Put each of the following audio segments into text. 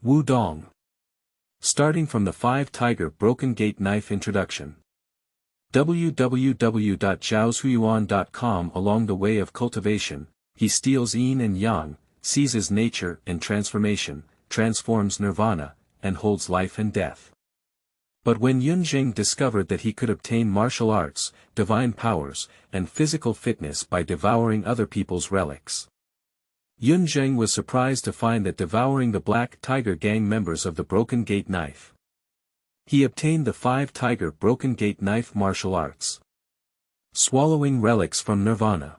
Wudong. Starting from the 5-Tiger Broken Gate Knife Introduction. www.zhaoshuyuan.com. Along the way of cultivation, he steals yin and yang, seizes nature and transformation, transforms nirvana, and holds life and death. But when Yunjing discovered that he could obtain martial arts, divine powers, and physical fitness by devouring other people's relics, Yunjing was surprised to find that devouring the Black Tiger gang members of the Broken Gate Knife. He obtained the 5-Tiger Broken Gate Knife martial arts. Swallowing relics from nirvana.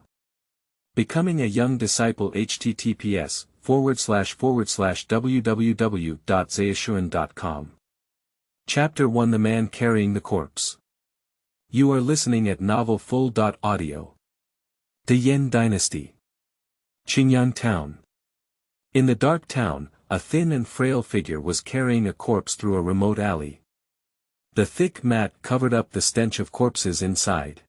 Becoming a young disciple. https://www.zhaoshuyuan.com. Chapter 1. The Man Carrying the Corpse. You are listening at Novel Full. Audio. The Yin Dynasty. Qingyang Town. In the dark town, a thin and frail figure was carrying a corpse through a remote alley. The thick mat covered up the stench of corpses inside.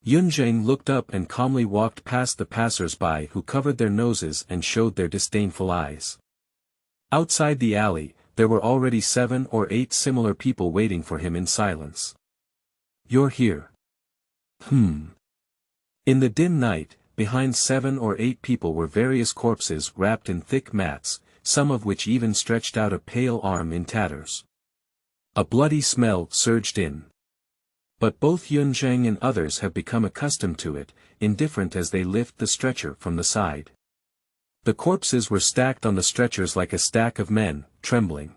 Yunjing looked up and calmly walked past the passers-by who covered their noses and showed their disdainful eyes. Outside the alley, there were already 7 or 8 similar people waiting for him in silence. You're here. In the dim night, behind 7 or 8 people were various corpses wrapped in thick mats, some of which even stretched out a pale arm in tatters. A bloody smell surged in. But both Yunjing and others have become accustomed to it, indifferent as they lift the stretcher from the side. The corpses were stacked on the stretchers like a stack of men, trembling.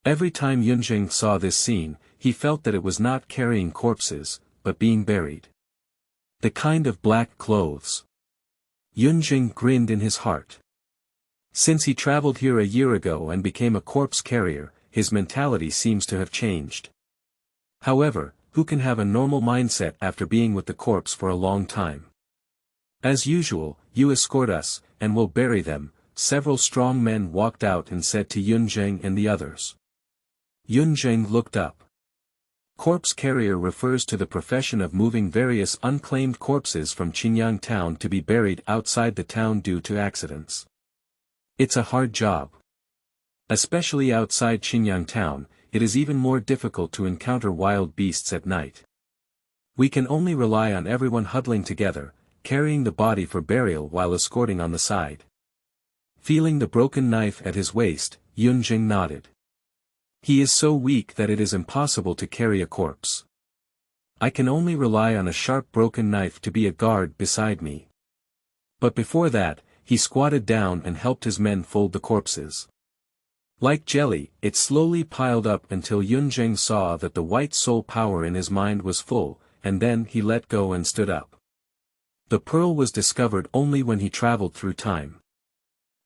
Every time Yunjing saw this scene, he felt that it was not carrying corpses, but being buried. The kind of black clothes. Yunjing grinned in his heart. Since he traveled here a year ago and became a corpse carrier, his mentality seems to have changed. However, who can have a normal mindset after being with the corpse for a long time? As usual, you escort us, and we'll bury them. Several strong men walked out and said to Yunjing and the others. Yunjing looked up. Corpse carrier refers to the profession of moving various unclaimed corpses from Qingyang town to be buried outside the town due to accidents. It's a hard job. Especially outside Qingyang town, it is even more difficult to encounter wild beasts at night. We can only rely on everyone huddling together, carrying the body for burial while escorting on the side. Feeling the broken knife at his waist, Yunjing nodded. He is so weak that it is impossible to carry a corpse. I can only rely on a sharp broken knife to be a guard beside me. But before that, he squatted down and helped his men fold the corpses. Like jelly, it slowly piled up until Yunjing saw that the white soul power in his mind was full, and then he let go and stood up. The pearl was discovered only when he traveled through time.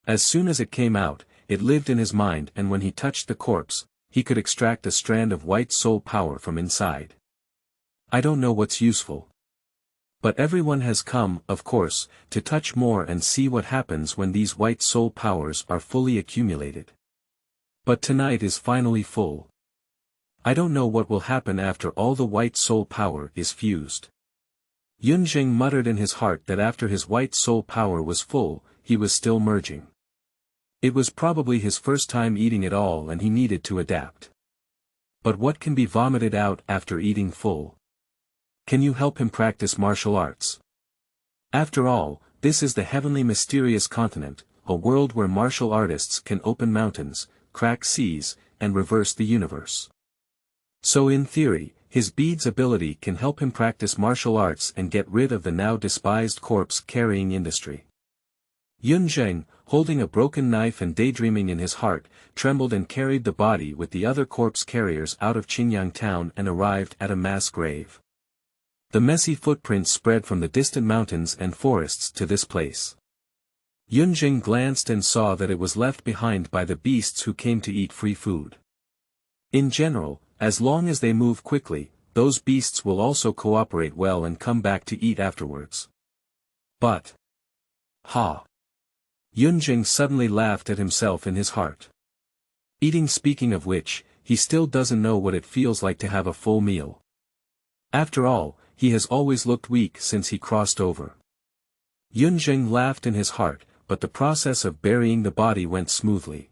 As soon as it came out, it lived in his mind, and when he touched the corpse, he could extract a strand of white soul power from inside. I don't know what's useful. But everyone has come, of course, to touch more and see what happens when these white soul powers are fully accumulated. But tonight is finally full. I don't know what will happen after all the white soul power is fused. Yunjing muttered in his heart that after his white soul power was full, he was still merging. It was probably his first time eating it all and he needed to adapt. But what can be vomited out after eating full? Can you help him practice martial arts? After all, this is the heavenly mysterious continent, a world where martial artists can open mountains, crack seas, and reverse the universe. So in theory, his beads ability can help him practice martial arts and get rid of the now despised corpse-carrying industry. Yunjing, holding a broken knife and daydreaming in his heart, trembled and carried the body with the other corpse carriers out of Qingyang town and arrived at a mass grave. The messy footprints spread from the distant mountains and forests to this place. Yunjing glanced and saw that it was left behind by the beasts who came to eat free food. In general, as long as they move quickly, those beasts will also cooperate well and come back to eat afterwards. But... Yunjing suddenly laughed at himself in his heart. Eating, speaking of which, he still doesn't know what it feels like to have a full meal. After all, he has always looked weak since he crossed over. Yunjing laughed in his heart, but the process of burying the body went smoothly.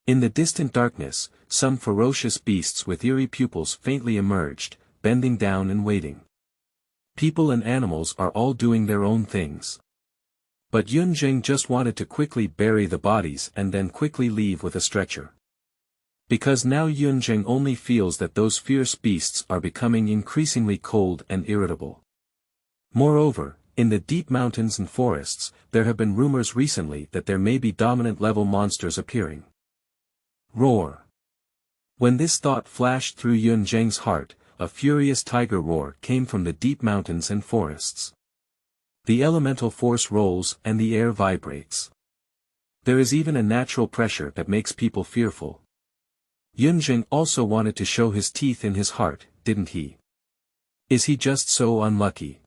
In the distant darkness, some ferocious beasts with eerie pupils faintly emerged, bending down and waiting. People and animals are all doing their own things. But Yunjing just wanted to quickly bury the bodies and then quickly leave with a stretcher. Because now Yunjing only feels that those fierce beasts are becoming increasingly cold and irritable. Moreover, in the deep mountains and forests, there have been rumors recently that there may be dominant-level monsters appearing. Roar. When this thought flashed through Yunjing's heart, a furious tiger roar came from the deep mountains and forests. The elemental force rolls and the air vibrates. There is even a natural pressure that makes people fearful. Yunjing also wanted to show his teeth in his heart, didn't he? Is he just so unlucky?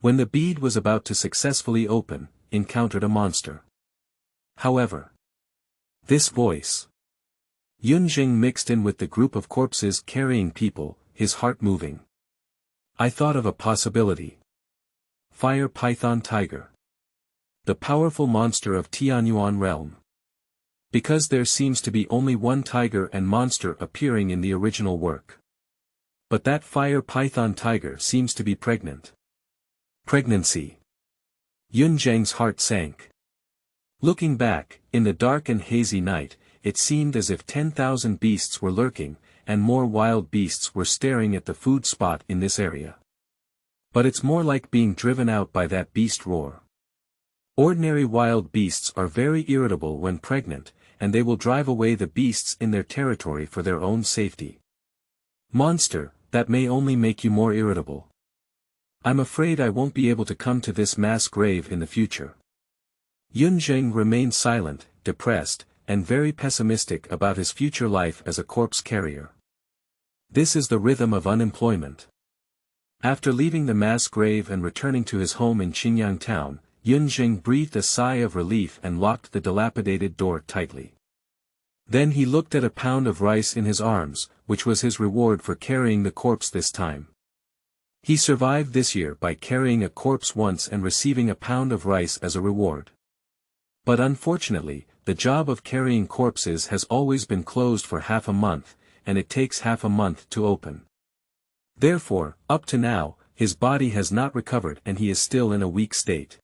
When the bead was about to successfully open, encountered a monster. However, this voice. Yunjing mixed in with the group of corpses carrying people, his heart moving. I thought of a possibility. Fire Python Tiger. The powerful monster of Tianyuan realm. Because there seems to be only one tiger and monster appearing in the original work. But that fire python tiger seems to be pregnant. Pregnancy. Yunjing's heart sank. Looking back, in the dark and hazy night, it seemed as if 10,000 beasts were lurking, and more wild beasts were staring at the food spot in this area. But it's more like being driven out by that beast roar. Ordinary wild beasts are very irritable when pregnant, and they will drive away the beasts in their territory for their own safety. Monster, that may only make you more irritable. I'm afraid I won't be able to come to this mass grave in the future. Yunjing remained silent, depressed, and very pessimistic about his future life as a corpse carrier. This is the rhythm of unemployment. After leaving the mass grave and returning to his home in Qingyang town, Yunjing breathed a sigh of relief and locked the dilapidated door tightly. Then he looked at a pound of rice in his arms, which was his reward for carrying the corpse this time. He survived this year by carrying a corpse once and receiving a pound of rice as a reward. But unfortunately, the job of carrying corpses has always been closed for half a month, and it takes half a month to open. Therefore, up to now, his body has not recovered and he is still in a weak state.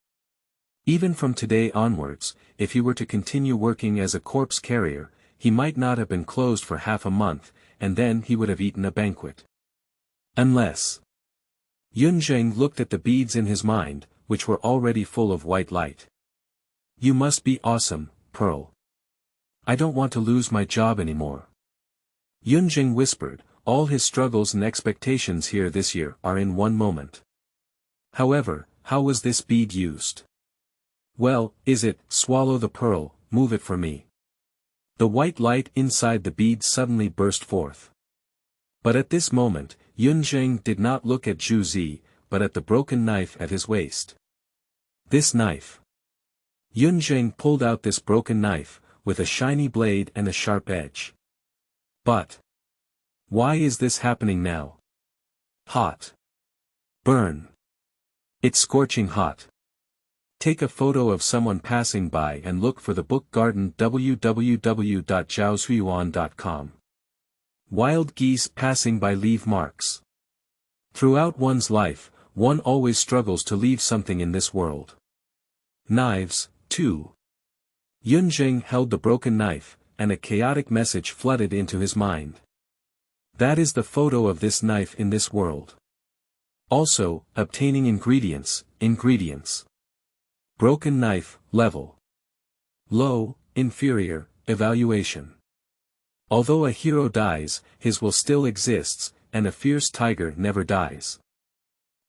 Even from today onwards, if he were to continue working as a corpse carrier, he might not have been closed for half a month, and then he would have eaten a banquet. Unless. Yunjing looked at the beads in his mind, which were already full of white light. You must be awesome, Pearl. I don't want to lose my job anymore. Yunjing whispered, all his struggles and expectations here this year are in one moment. However, how was this bead used? Well, is it, swallow the pearl, move it for me. The white light inside the bead suddenly burst forth. But at this moment, Yunjing did not look at Zhu Zi, but at the broken knife at his waist. This knife. Yunjing pulled out this broken knife, with a shiny blade and a sharp edge. But. Why is this happening now? Hot. Burn. It's scorching hot. Take a photo of someone passing by and look for the book garden www.zhaoshuyuan.com. Wild geese passing by leave marks. Throughout one's life, one always struggles to leave something in this world. Knives, too. Yunjing held the broken knife, and a chaotic message flooded into his mind. That is the photo of this knife in this world. Also, obtaining ingredients. Broken knife, level. Low, inferior, evaluation. Although a hero dies, his will still exists, and a fierce tiger never dies.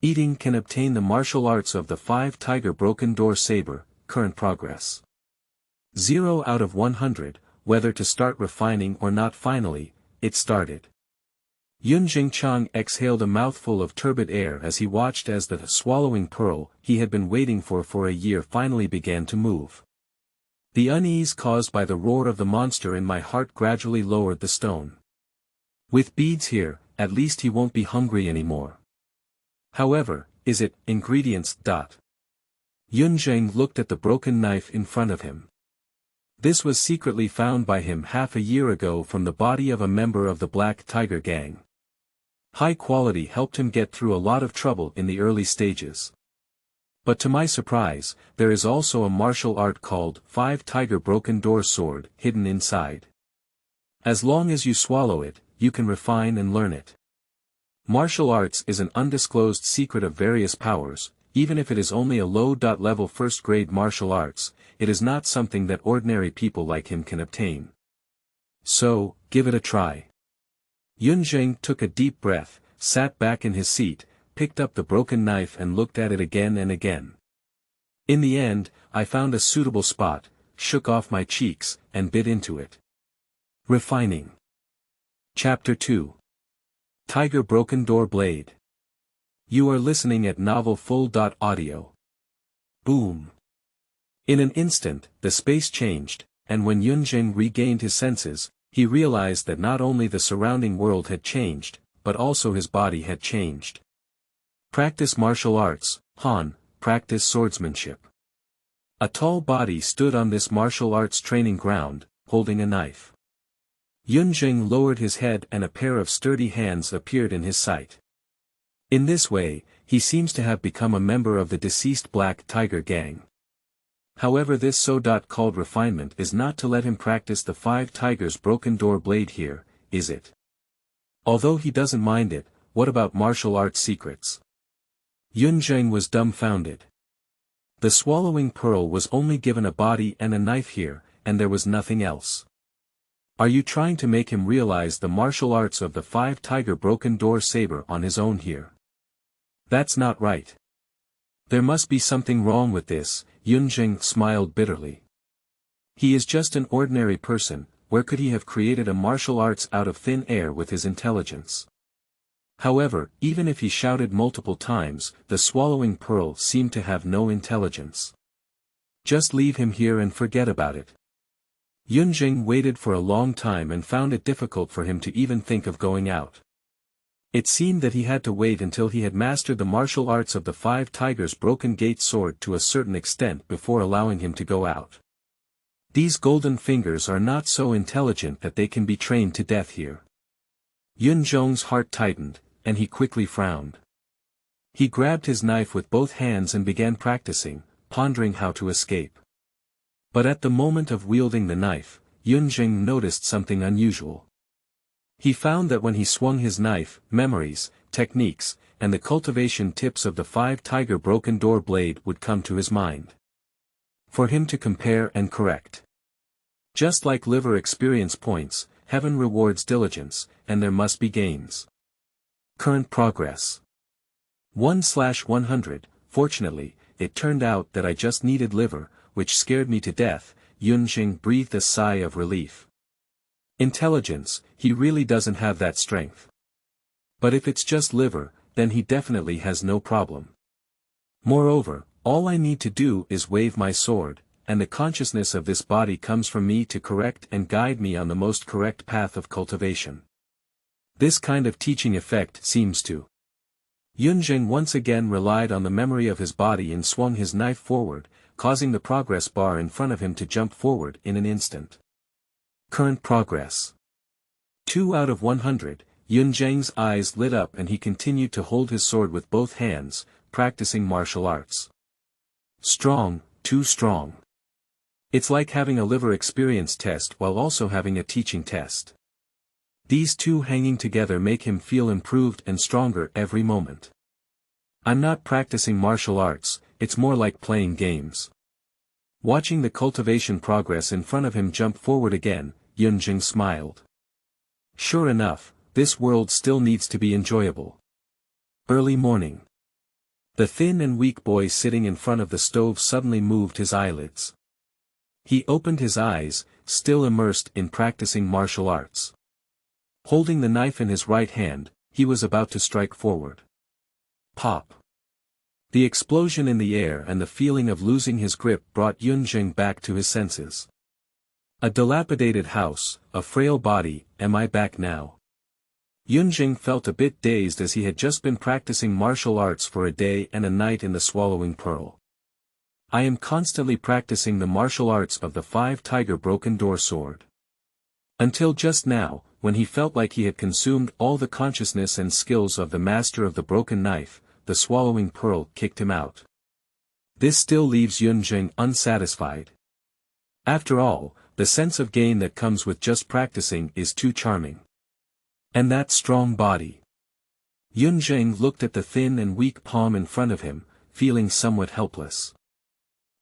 Eating can obtain the martial arts of the 5 tiger broken door saber, current progress. 0 out of 100, whether to start refining or not. Finally, it started. Yunjing Chang exhaled a mouthful of turbid air as he watched as the swallowing pearl he had been waiting for a year finally began to move. The unease caused by the roar of the monster in my heart gradually lowered the stone. With beads here, at least he won't be hungry anymore. However, is it, ingredients. Yunjing looked at the broken knife in front of him. This was secretly found by him half a year ago from the body of a member of the Black Tiger Gang. High quality helped him get through a lot of trouble in the early stages. But to my surprise, there is also a martial art called 5 Tiger Broken Door Sword hidden inside. As long as you swallow it, you can refine and learn it. Martial arts is an undisclosed secret of various powers. Even if it is only a low-level first-grade martial arts, it is not something that ordinary people like him can obtain. So, give it a try. Yunjing took a deep breath, sat back in his seat, picked up the broken knife and looked at it again and again. In the end, I found a suitable spot, shook off my cheeks, and bit into it. Refining. Chapter 2. Tiger Broken Door Blade. You are listening at novelfull.audio. Boom. In an instant, the space changed, and when Yunjing regained his senses, he realized that not only the surrounding world had changed, but also his body had changed. Practice martial arts, Han, practice swordsmanship. A tall body stood on this martial arts training ground, holding a knife. Yunjing lowered his head and a pair of sturdy hands appeared in his sight. In this way, he seems to have become a member of the deceased Black Tiger Gang. However, this so-called refinement is not to let him practice the 5 Tigers Broken Door Blade here, is it? Although he doesn't mind it, what about martial arts secrets? Yunjing was dumbfounded. The swallowing pearl was only given a body and a knife here, and there was nothing else. Are you trying to make him realize the martial arts of the 5 Tiger Broken Door Saber on his own here? That's not right. There must be something wrong with this, Yunjing smiled bitterly. He is just an ordinary person, where could he have created a martial arts out of thin air with his intelligence? However, even if he shouted multiple times, the swallowing pearl seemed to have no intelligence. Just leave him here and forget about it. Yunjing waited for a long time and found it difficult for him to even think of going out. It seemed that he had to wait until he had mastered the martial arts of the 5 Tigers Broken Gate Sword to a certain extent before allowing him to go out. These golden fingers are not so intelligent that they can be trained to death here. Yunjing's heart tightened, and he quickly frowned. He grabbed his knife with both hands and began practicing, pondering how to escape. But at the moment of wielding the knife, Yunjing noticed something unusual. He found that when he swung his knife, memories, techniques, and the cultivation tips of the 5 Tiger Broken Door Blade would come to his mind. For him to compare and correct. Just like liver experience points, heaven rewards diligence, and there must be gains. Current progress. 1/100, fortunately, it turned out that I just needed liver, which scared me to death. Yunjing breathed a sigh of relief. Intelligence, he really doesn't have that strength. But if it's just liver, then he definitely has no problem. Moreover, all I need to do is wave my sword, and the consciousness of this body comes from me to correct and guide me on the most correct path of cultivation. This kind of teaching effect seems to. Yunjing once again relied on the memory of his body and swung his knife forward, causing the progress bar in front of him to jump forward in an instant. Current progress. 2 out of 100, Yunjing's eyes lit up and he continued to hold his sword with both hands, practicing martial arts. Strong, too strong. It's like having a liver experience test while also having a teaching test. These two hanging together make him feel improved and stronger every moment. I'm not practicing martial arts, it's more like playing games. Watching the cultivation progress in front of him jump forward again, Yunjing smiled. Sure enough, this world still needs to be enjoyable. Early morning. The thin and weak boy sitting in front of the stove suddenly moved his eyelids. He opened his eyes, still immersed in practicing martial arts. Holding the knife in his right hand, he was about to strike forward. Pop. The explosion in the air and the feeling of losing his grip brought Yunjing back to his senses. A dilapidated house, a frail body, am I back now? Yunjing felt a bit dazed as he had just been practicing martial arts for a day and a night in the swallowing pearl. I am constantly practicing the martial arts of the 5-tiger broken door sword. Until just now, when he felt like he had consumed all the consciousness and skills of the master of the broken knife, the swallowing pearl kicked him out. This still leaves Yunjing unsatisfied. After all, the sense of gain that comes with just practicing is too charming. And that strong body. Yunjing looked at the thin and weak palm in front of him, feeling somewhat helpless.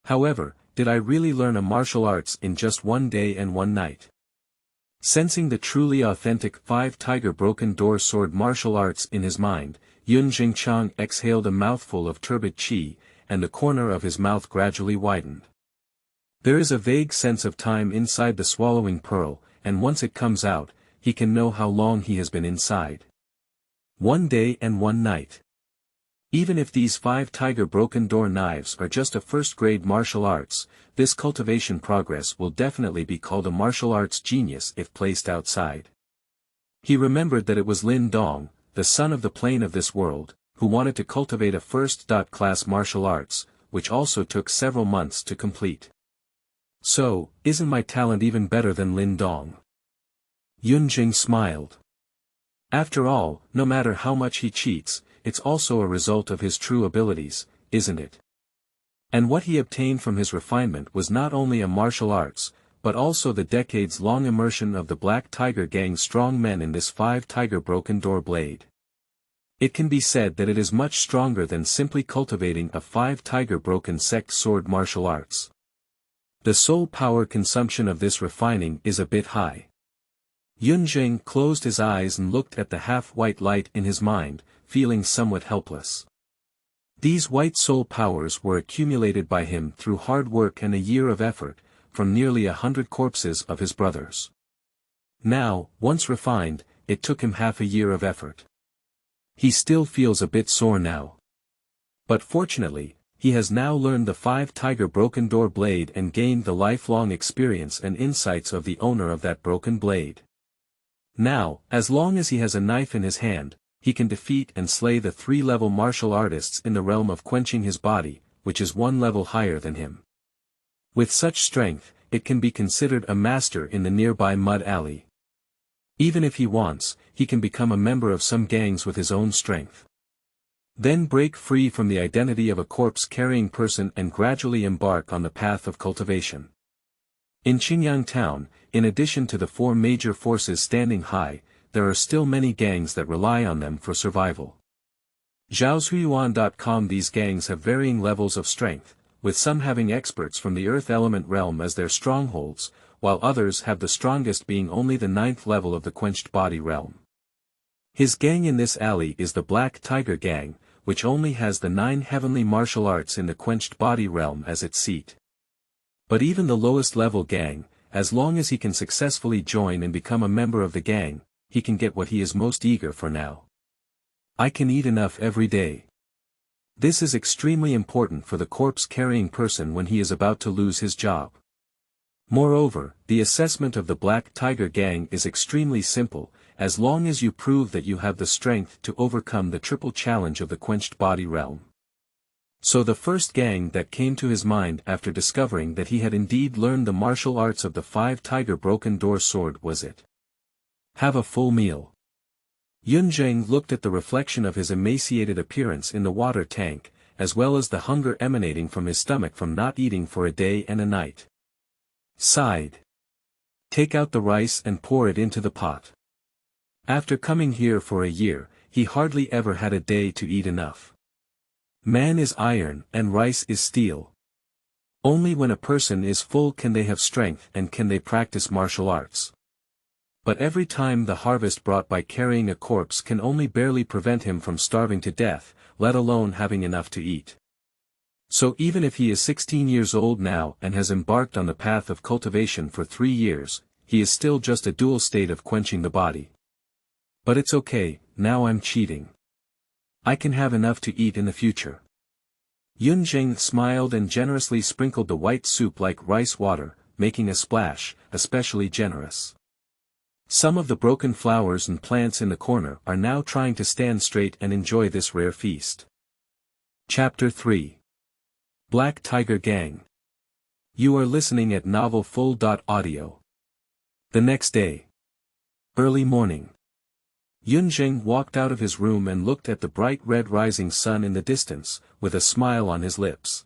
However, did I really learn a martial arts in just one day and one night? Sensing the truly authentic 5-tiger broken door sword martial arts in his mind, Yunjing Chang exhaled a mouthful of turbid qi, and the corner of his mouth gradually widened. There is a vague sense of time inside the swallowing pearl, and once it comes out, he can know how long he has been inside. One day and one night. Even if these 5-tiger broken door knives are just a first-grade martial arts, this cultivation progress will definitely be called a martial arts genius if placed outside. He remembered that it was Lin Dong, the son of the plane of this world, who wanted to cultivate a first-class martial arts, which also took several months to complete. So, isn't my talent even better than Lin Dong? Yunjing smiled. After all, no matter how much he cheats, it's also a result of his true abilities, isn't it? And what he obtained from his refinement was not only a martial arts, but also the decades-long immersion of the Black Tiger Gang's strong men in this 5-tiger broken door blade. It can be said that it is much stronger than simply cultivating a 5-tiger broken sect sword martial arts. The soul power consumption of this refining is a bit high. Yunjing closed his eyes and looked at the half-white light in his mind, feeling somewhat helpless. These white soul powers were accumulated by him through hard work and a year of effort, from nearly 100 corpses of his brothers. Now, once refined, it took him half a year of effort. He still feels a bit sore now. But fortunately, he has now learned the 5-tiger broken door blade and gained the lifelong experience and insights of the owner of that broken blade. Now, as long as he has a knife in his hand, he can defeat and slay the 3-level martial artists in the realm of quenching his body, which is 1 level higher than him. With such strength, it can be considered a master in the nearby mud alley. Even if he wants, he can become a member of some gangs with his own strength. Then break free from the identity of a corpse-carrying person and gradually embark on the path of cultivation. In Qingyang town, in addition to the 4 major forces standing high, there are still many gangs that rely on them for survival. Zhaoshuyuan.com. These gangs have varying levels of strength, with some having experts from the earth element realm as their strongholds, while others have the strongest being only the 9th level of the quenched body realm. His gang in this alley is the Black Tiger Gang, which only has the 9 heavenly martial arts in the quenched body realm as its seat. But even the lowest level gang, as long as he can successfully join and become a member of the gang, he can get what he is most eager for now. I can eat enough every day. This is extremely important for the corpse-carrying person when he is about to lose his job. Moreover, the assessment of the Black Tiger Gang is extremely simple, as long as you prove that you have the strength to overcome the triple challenge of the quenched body realm. So the first gang that came to his mind after discovering that he had indeed learned the martial arts of the 5-tiger broken door sword was it. Have a full meal. Yunjing looked at the reflection of his emaciated appearance in the water tank, as well as the hunger emanating from his stomach from not eating for a day and a night. Sighed. Take out the rice and pour it into the pot. After coming here for a year, he hardly ever had a day to eat enough. Man is iron and rice is steel. Only when a person is full can they have strength and can they practice martial arts. But every time the harvest brought by carrying a corpse can only barely prevent him from starving to death, let alone having enough to eat. So even if he is 16 years old now and has embarked on the path of cultivation for 3 years, he is still just a dual state of quenching the body. But it's okay, now I'm cheating. I can have enough to eat in the future. Yunjing smiled and generously sprinkled the white soup like rice water, making a splash, especially generous. Some of the broken flowers and plants in the corner are now trying to stand straight and enjoy this rare feast. Chapter 3. Black Tiger Gang. You are listening at Novel Full. Audio. The next day. Early morning. Yunjing walked out of his room and looked at the bright red rising sun in the distance, with a smile on his lips.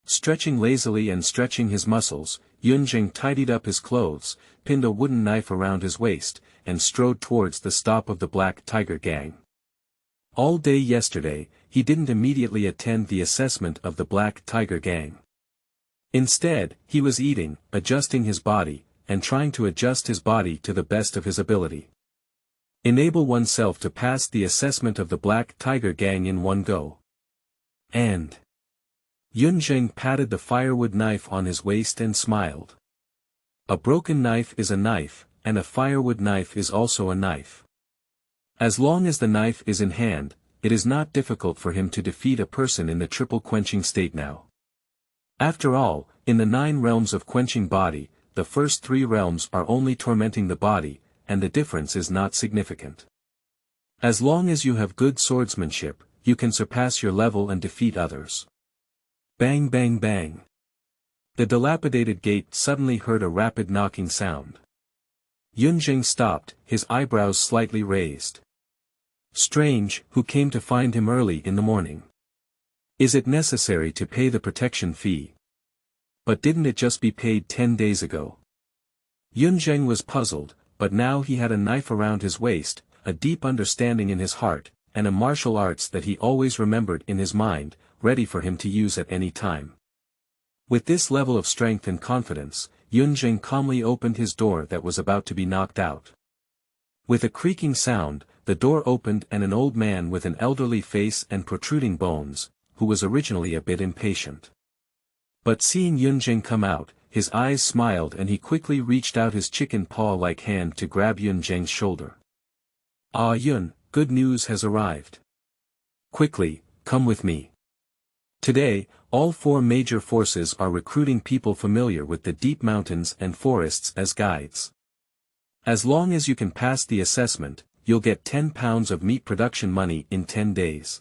Stretching lazily and stretching his muscles, Yunjing tidied up his clothes, pinned a wooden knife around his waist, and strode towards the stop of the Black Tiger Gang. All day yesterday, he didn't immediately attend the assessment of the Black Tiger Gang. Instead, he was eating, adjusting his body, and trying to adjust his body to the best of his ability. Enable oneself to pass the assessment of the Black Tiger Gang in one go. And Yunjing patted the firewood knife on his waist and smiled. A broken knife is a knife, and a firewood knife is also a knife. As long as the knife is in hand, it is not difficult for him to defeat a person in the triple quenching state now. After all, in the 9 realms of quenching body, the first 3 realms are only tormenting the body, and the difference is not significant. As long as you have good swordsmanship, you can surpass your level and defeat others. Bang bang bang. The dilapidated gate suddenly heard a rapid knocking sound. Yunjing stopped, his eyebrows slightly raised. Strange, who came to find him early in the morning? Is it necessary to pay the protection fee? But didn't it just be paid 10 days ago? Yunjing was puzzled, but now he had a knife around his waist, a deep understanding in his heart, and a martial arts that he always remembered in his mind, ready for him to use at any time. With this level of strength and confidence, Yunjing calmly opened his door that was about to be knocked out. With a creaking sound, the door opened and an old man with an elderly face and protruding bones, who was originally a bit impatient. But seeing Yunjing come out, his eyes smiled and he quickly reached out his chicken paw-like hand to grab Yunjing's shoulder. "Ah Yun, good news has arrived. Quickly, come with me. Today, all 4 major forces are recruiting people familiar with the deep mountains and forests as guides. As long as you can pass the assessment, you'll get 10 pounds of meat production money in 10 days.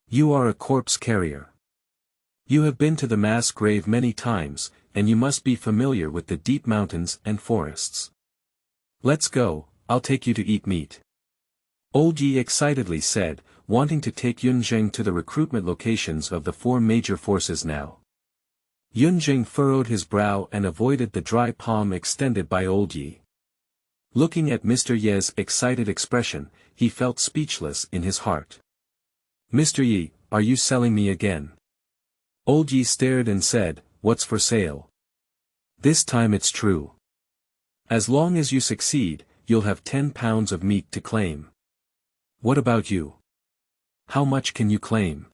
You are a corpse carrier. You have been to the mass grave many times, and you must be familiar with the deep mountains and forests. Let's go, I'll take you to eat meat." Old Yi excitedly said, wanting to take Yunjing to the recruitment locations of the 4 major forces now. Yunjing furrowed his brow and avoided the dry palm extended by Old Yi. Looking at Mr. Ye's excited expression, he felt speechless in his heart. "Mr. Yi, are you selling me again?" Old Yi stared and said, "What's for sale?" "This time it's true. As long as you succeed, you'll have 10 pounds of meat to claim." "What about you? How much can you claim?"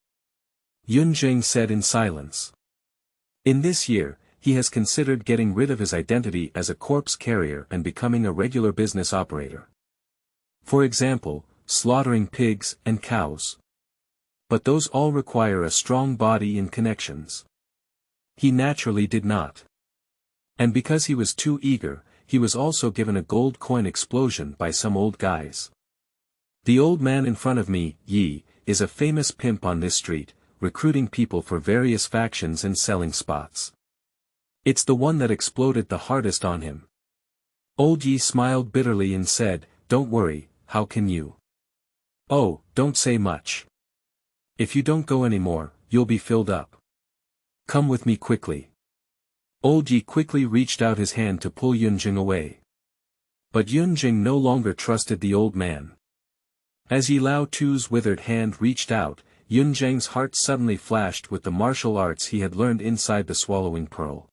Yunjing said in silence. In this year, he has considered getting rid of his identity as a corpse carrier and becoming a regular business operator. For example, slaughtering pigs and cows. But those all require a strong body and connections. He naturally did not. And because he was too eager, he was also given a gold coin explosion by some old guys. The old man in front of me, Yi, is a famous pimp on this street, recruiting people for various factions and selling spots. It's the one that exploded the hardest on him. Old Yi smiled bitterly and said, "Don't worry, how can you? Oh, don't say much. If you don't go anymore, you'll be filled up. Come with me quickly." Old Yi quickly reached out his hand to pull Yunjing away. But Yunjing no longer trusted the old man. As Yi Lao Tu's withered hand reached out, Yunjing's heart suddenly flashed with the martial arts he had learned inside the swallowing pearl.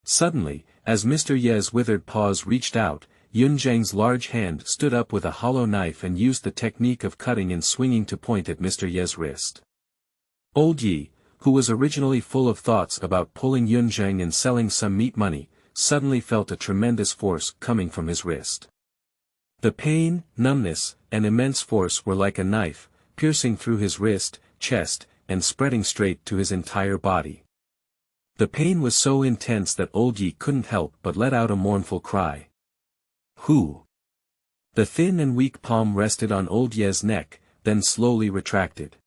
Suddenly, as Mr. Ye's withered paws reached out, Yunjing's large hand stood up with a hollow knife and used the technique of cutting and swinging to point at Mr. Ye's wrist. Old Yi, who was originally full of thoughts about pulling Yunjing and selling some meat money, suddenly felt a tremendous force coming from his wrist. The pain, numbness, and immense force were like a knife, piercing through his wrist, chest, and spreading straight to his entire body. The pain was so intense that Old Yi couldn't help but let out a mournful cry. "Who?" The thin and weak palm rested on Old Ye's neck, then slowly retracted.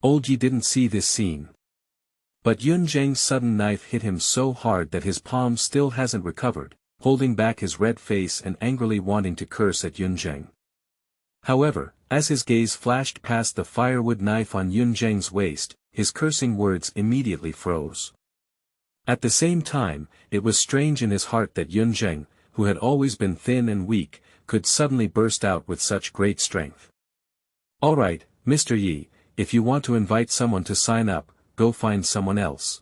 Old Yi didn't see this scene. But Yun Zheng's sudden knife hit him so hard that his palm still hasn't recovered, holding back his red face and angrily wanting to curse at Yun Zheng. However, as his gaze flashed past the firewood knife on Yun Zheng's waist, his cursing words immediately froze. At the same time, it was strange in his heart that Yun Zheng, who had always been thin and weak, could suddenly burst out with such great strength. "All right, Mr. Yi, if you want to invite someone to sign up, go find someone else.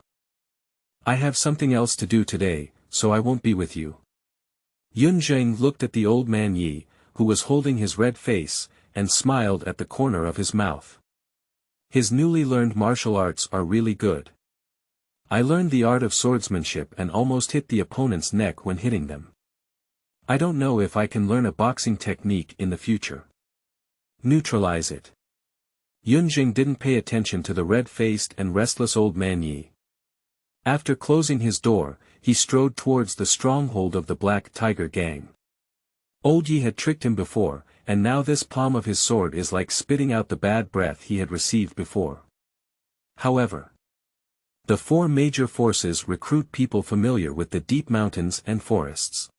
I have something else to do today, so I won't be with you." Yun Zheng looked at the old man Yi, who was holding his red face, and smiled at the corner of his mouth. "His newly learned martial arts are really good. I learned the art of swordsmanship and almost hit the opponent's neck when hitting them. I don't know if I can learn a boxing technique in the future. Neutralize it." Yun Zheng didn't pay attention to the red-faced and restless old man Yi. After closing his door, he strode towards the stronghold of the Black Tiger gang. Old Yi had tricked him before, and now this palm of his sword is like spitting out the bad breath he had received before. However, the four major forces recruit people familiar with the deep mountains and forests.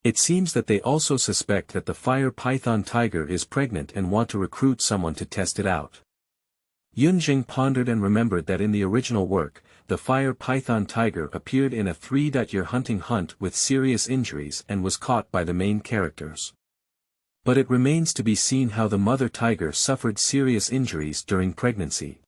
It seems that they also suspect that the fire python tiger is pregnant and want to recruit someone to test it out. Yun Zheng pondered and remembered that in the original work, the fire python tiger appeared in a 3-year hunting hunt with serious injuries and was caught by the main characters. But it remains to be seen how the mother tiger suffered serious injuries during pregnancy.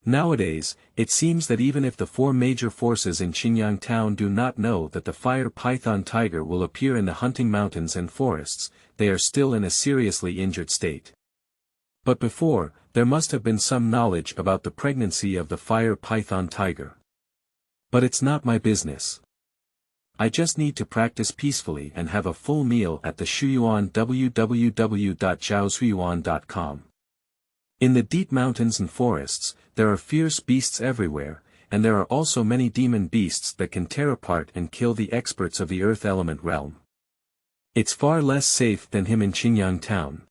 Nowadays, it seems that even if the four major forces in Qinyang town do not know that the fire python tiger will appear in the hunting mountains and forests, they are still in a seriously injured state. But before, there must have been some knowledge about the pregnancy of the fire python tiger. But it's not my business. I just need to practice peacefully and have a full meal at the Shuyuan www.zhaoshuyuan.com. In the deep mountains and forests, there are fierce beasts everywhere, and there are also many demon beasts that can tear apart and kill the experts of the earth element realm. It's far less safe than him in Qinyang town.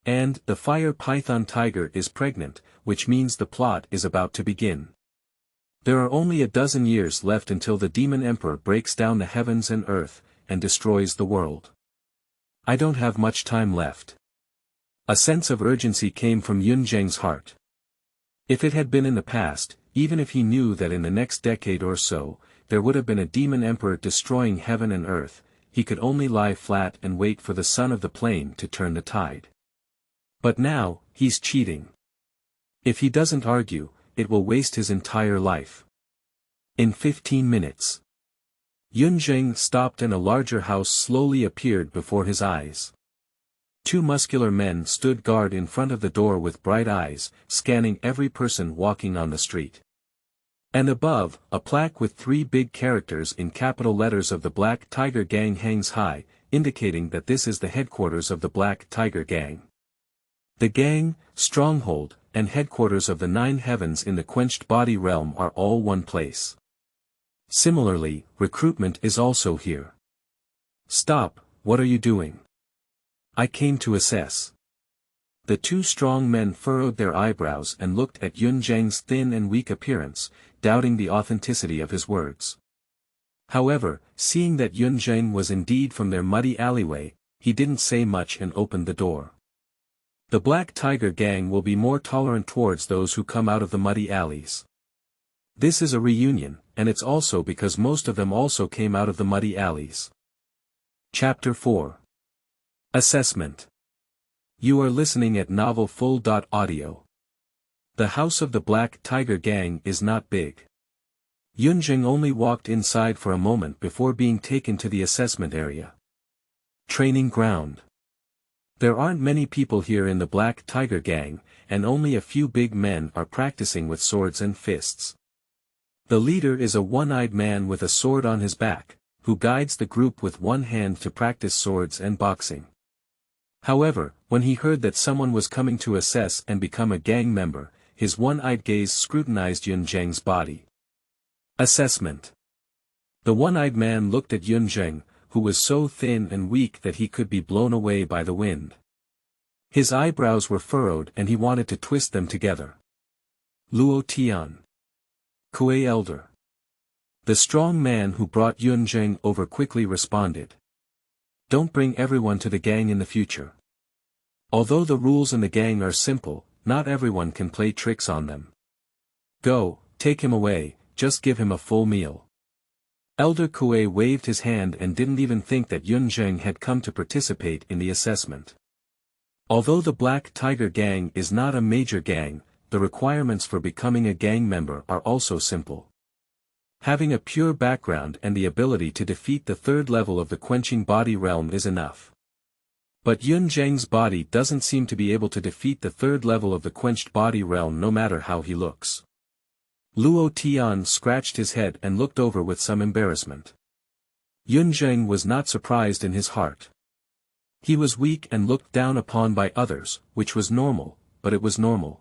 And the fire python tiger is pregnant, which means the plot is about to begin. There are only a dozen years left until the demon emperor breaks down the heavens and earth, and destroys the world. I don't have much time left. A sense of urgency came from Yun Zheng's heart. If it had been in the past, even if he knew that in the next decade or so, there would have been a demon emperor destroying heaven and earth, he could only lie flat and wait for the son of the plain to turn the tide. But now, he's cheating. If he doesn't argue, it will waste his entire life. In 15 minutes. Yun Zheng stopped and a larger house slowly appeared before his eyes. Two muscular men stood guard in front of the door with bright eyes, scanning every person walking on the street. And above, a plaque with 3 big characters in capital letters of the Black Tiger Gang hangs high, indicating that this is the headquarters of the Black Tiger Gang. The gang, stronghold, and headquarters of the 9 heavens in the quenched body realm are all one place. Similarly, recruitment is also here. Stop, what are you doing? I came to assess. The 2 strong men furrowed their eyebrows and looked at Yun Zheng's thin and weak appearance, doubting the authenticity of his words. However, seeing that Yun Zheng was indeed from their muddy alleyway, he didn't say much and opened the door. The Black Tiger Gang will be more tolerant towards those who come out of the muddy alleys. This is a reunion, and it's also because most of them also came out of the muddy alleys. Chapter 4. Assessment. You are listening at novelfull.audio. The house of the Black Tiger Gang is not big. Yun Zheng only walked inside for a moment before being taken to the assessment area. Training ground. There aren't many people here in the Black Tiger Gang, and only a few big men are practicing with swords and fists. The leader is a one-eyed man with a sword on his back, who guides the group with one hand to practice swords and boxing. However, when he heard that someone was coming to assess and become a gang member, his one-eyed gaze scrutinized Yun Zheng's body. Assessment. The one-eyed man looked at Yun Zheng, who was so thin and weak that he could be blown away by the wind. His eyebrows were furrowed and he wanted to twist them together. Luo Tian. Kuei Elder. The strong man who brought Yunjing over quickly responded. Don't bring everyone to the gang in the future. Although the rules in the gang are simple, not everyone can play tricks on them. Go, take him away, just give him a full meal. Elder Kuei waved his hand and didn't even think that Yunjing had come to participate in the assessment. Although the Black Tiger Gang is not a major gang, the requirements for becoming a gang member are also simple. Having a pure background and the ability to defeat the third level of the quenching body realm is enough. But Yunjing's body doesn't seem to be able to defeat the third level of the quenched body realm no matter how he looks. Luo Tian scratched his head and looked over with some embarrassment. Yunjing was not surprised in his heart. He was weak and looked down upon by others, which was normal, but it was normal.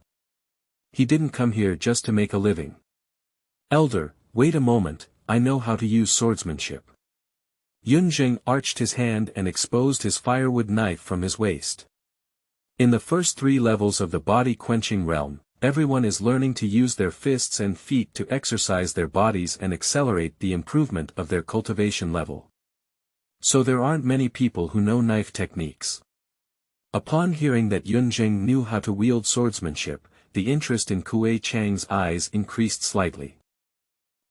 He didn't come here just to make a living. Elder, wait a moment, I know how to use swordsmanship. Yunjing arched his hand and exposed his firewood knife from his waist. In the first 3 levels of the body quenching realm, everyone is learning to use their fists and feet to exercise their bodies and accelerate the improvement of their cultivation level. So there aren't many people who know knife techniques. Upon hearing that Yunjing knew how to wield swordsmanship, the interest in Kuei Chang's eyes increased slightly.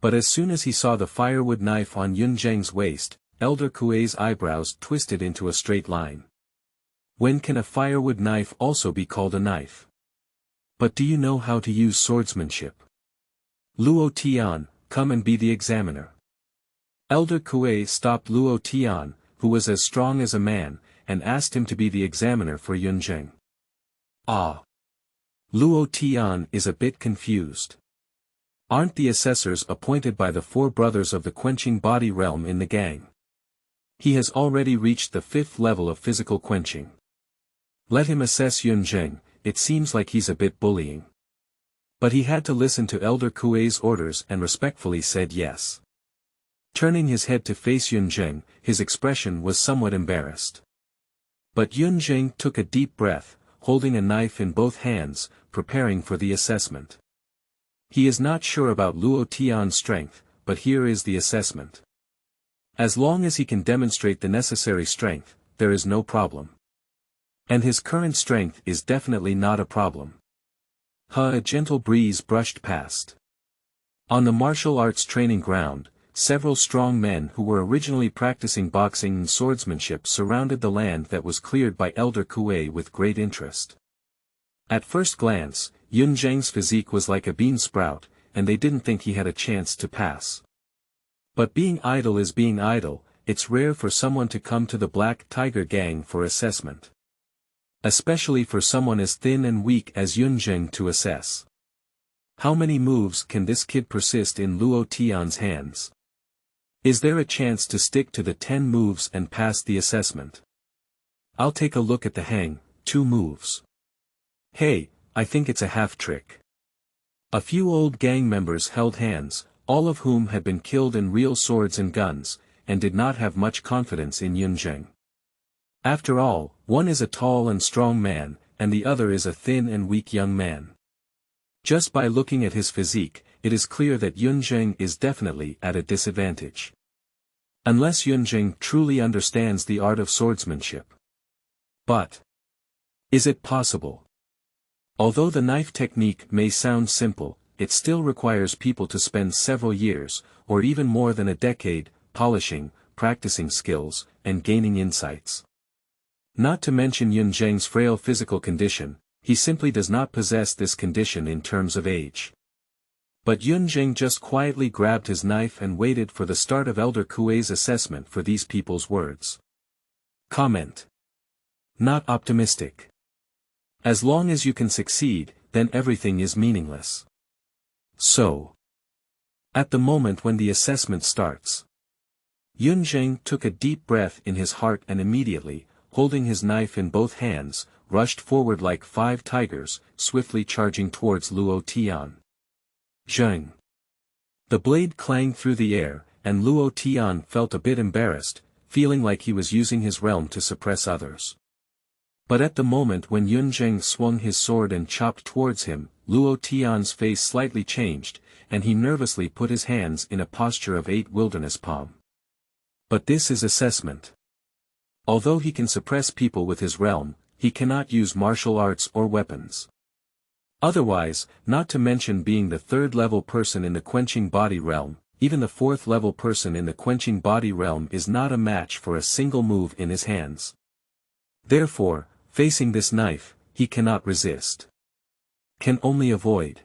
But as soon as he saw the firewood knife on Yunjing's waist, Elder Kuei's eyebrows twisted into a straight line. When can a firewood knife also be called a knife? But do you know how to use swordsmanship? Luo Tian, come and be the examiner. Elder Kuei stopped Luo Tian, who was as strong as a man, and asked him to be the examiner for Yunjing. Ah! Luo Tian is a bit confused. Aren't the assessors appointed by the 4 brothers of the quenching body realm in the gang? He has already reached the 5th level of physical quenching. Let him assess Yunjing, it seems like he's a bit bullying. But he had to listen to Elder Kuei's orders and respectfully said yes. Turning his head to face Yunjing, his expression was somewhat embarrassed. But Yunjing took a deep breath, holding a knife in both hands, preparing for the assessment. He is not sure about Luo Tian's strength, but here is the assessment. As long as he can demonstrate the necessary strength, there is no problem. And his current strength is definitely not a problem. A gentle breeze brushed past. On the martial arts training ground, several strong men who were originally practicing boxing and swordsmanship surrounded the land that was cleared by Elder Kuei with great interest. At first glance, Yunjing's physique was like a bean sprout, and they didn't think he had a chance to pass. But being idle is being idle, it's rare for someone to come to the Black Tiger Gang for assessment. Especially for someone as thin and weak as Yunjing to assess. How many moves can this kid persist in Luo Tian's hands? Is there a chance to stick to the 10 moves and pass the assessment? I'll take a look at the hang, 2 moves. Hey, I think it's a half trick. A few old gang members held hands, all of whom had been killed in real swords and guns, and did not have much confidence in Yunjing. After all, one is a tall and strong man, and the other is a thin and weak young man. Just by looking at his physique, it is clear that Yunjing is definitely at a disadvantage. Unless Yunjing truly understands the art of swordsmanship. But is it possible? Although the knife technique may sound simple, it still requires people to spend several years, or even more than a decade, polishing, practicing skills, and gaining insights. Not to mention Yunjing's frail physical condition, he simply does not possess this condition in terms of age. But Yunjing just quietly grabbed his knife and waited for the start of Elder Kuei's assessment for these people's words. Comment. Not optimistic. As long as you can succeed, then everything is meaningless. So. At the moment when the assessment starts. Yunjing took a deep breath in his heart and immediately, holding his knife in both hands, rushed forward like 5 tigers, swiftly charging towards Luo Tian. Zheng. The blade clanged through the air, and Luo Tian felt a bit embarrassed, feeling like he was using his realm to suppress others. But at the moment when Yunjing swung his sword and chopped towards him, Luo Tian's face slightly changed, and he nervously put his hands in a posture of 8 wilderness palm. But this is assessment. Although he can suppress people with his realm, he cannot use martial arts or weapons. Otherwise, not to mention being the 3rd level person in the quenching body realm, even the 4th level person in the quenching body realm is not a match for a single move in his hands. Therefore, facing this knife, he cannot resist. Can only avoid.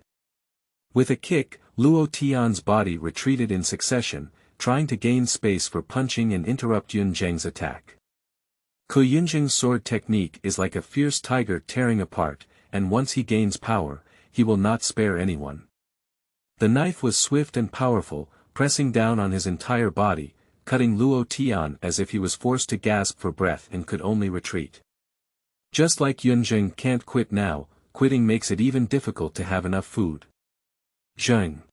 With a kick, Luo Tian's body retreated in succession, trying to gain space for punching and interrupt Yun Zheng's attack. Ko Yunjing's sword technique is like a fierce tiger tearing apart, and once he gains power, he will not spare anyone. The knife was swift and powerful, pressing down on his entire body, cutting Luo Tian as if he was forced to gasp for breath and could only retreat. Just like Yunjing can't quit now, quitting makes it even difficult to have enough food. Zheng.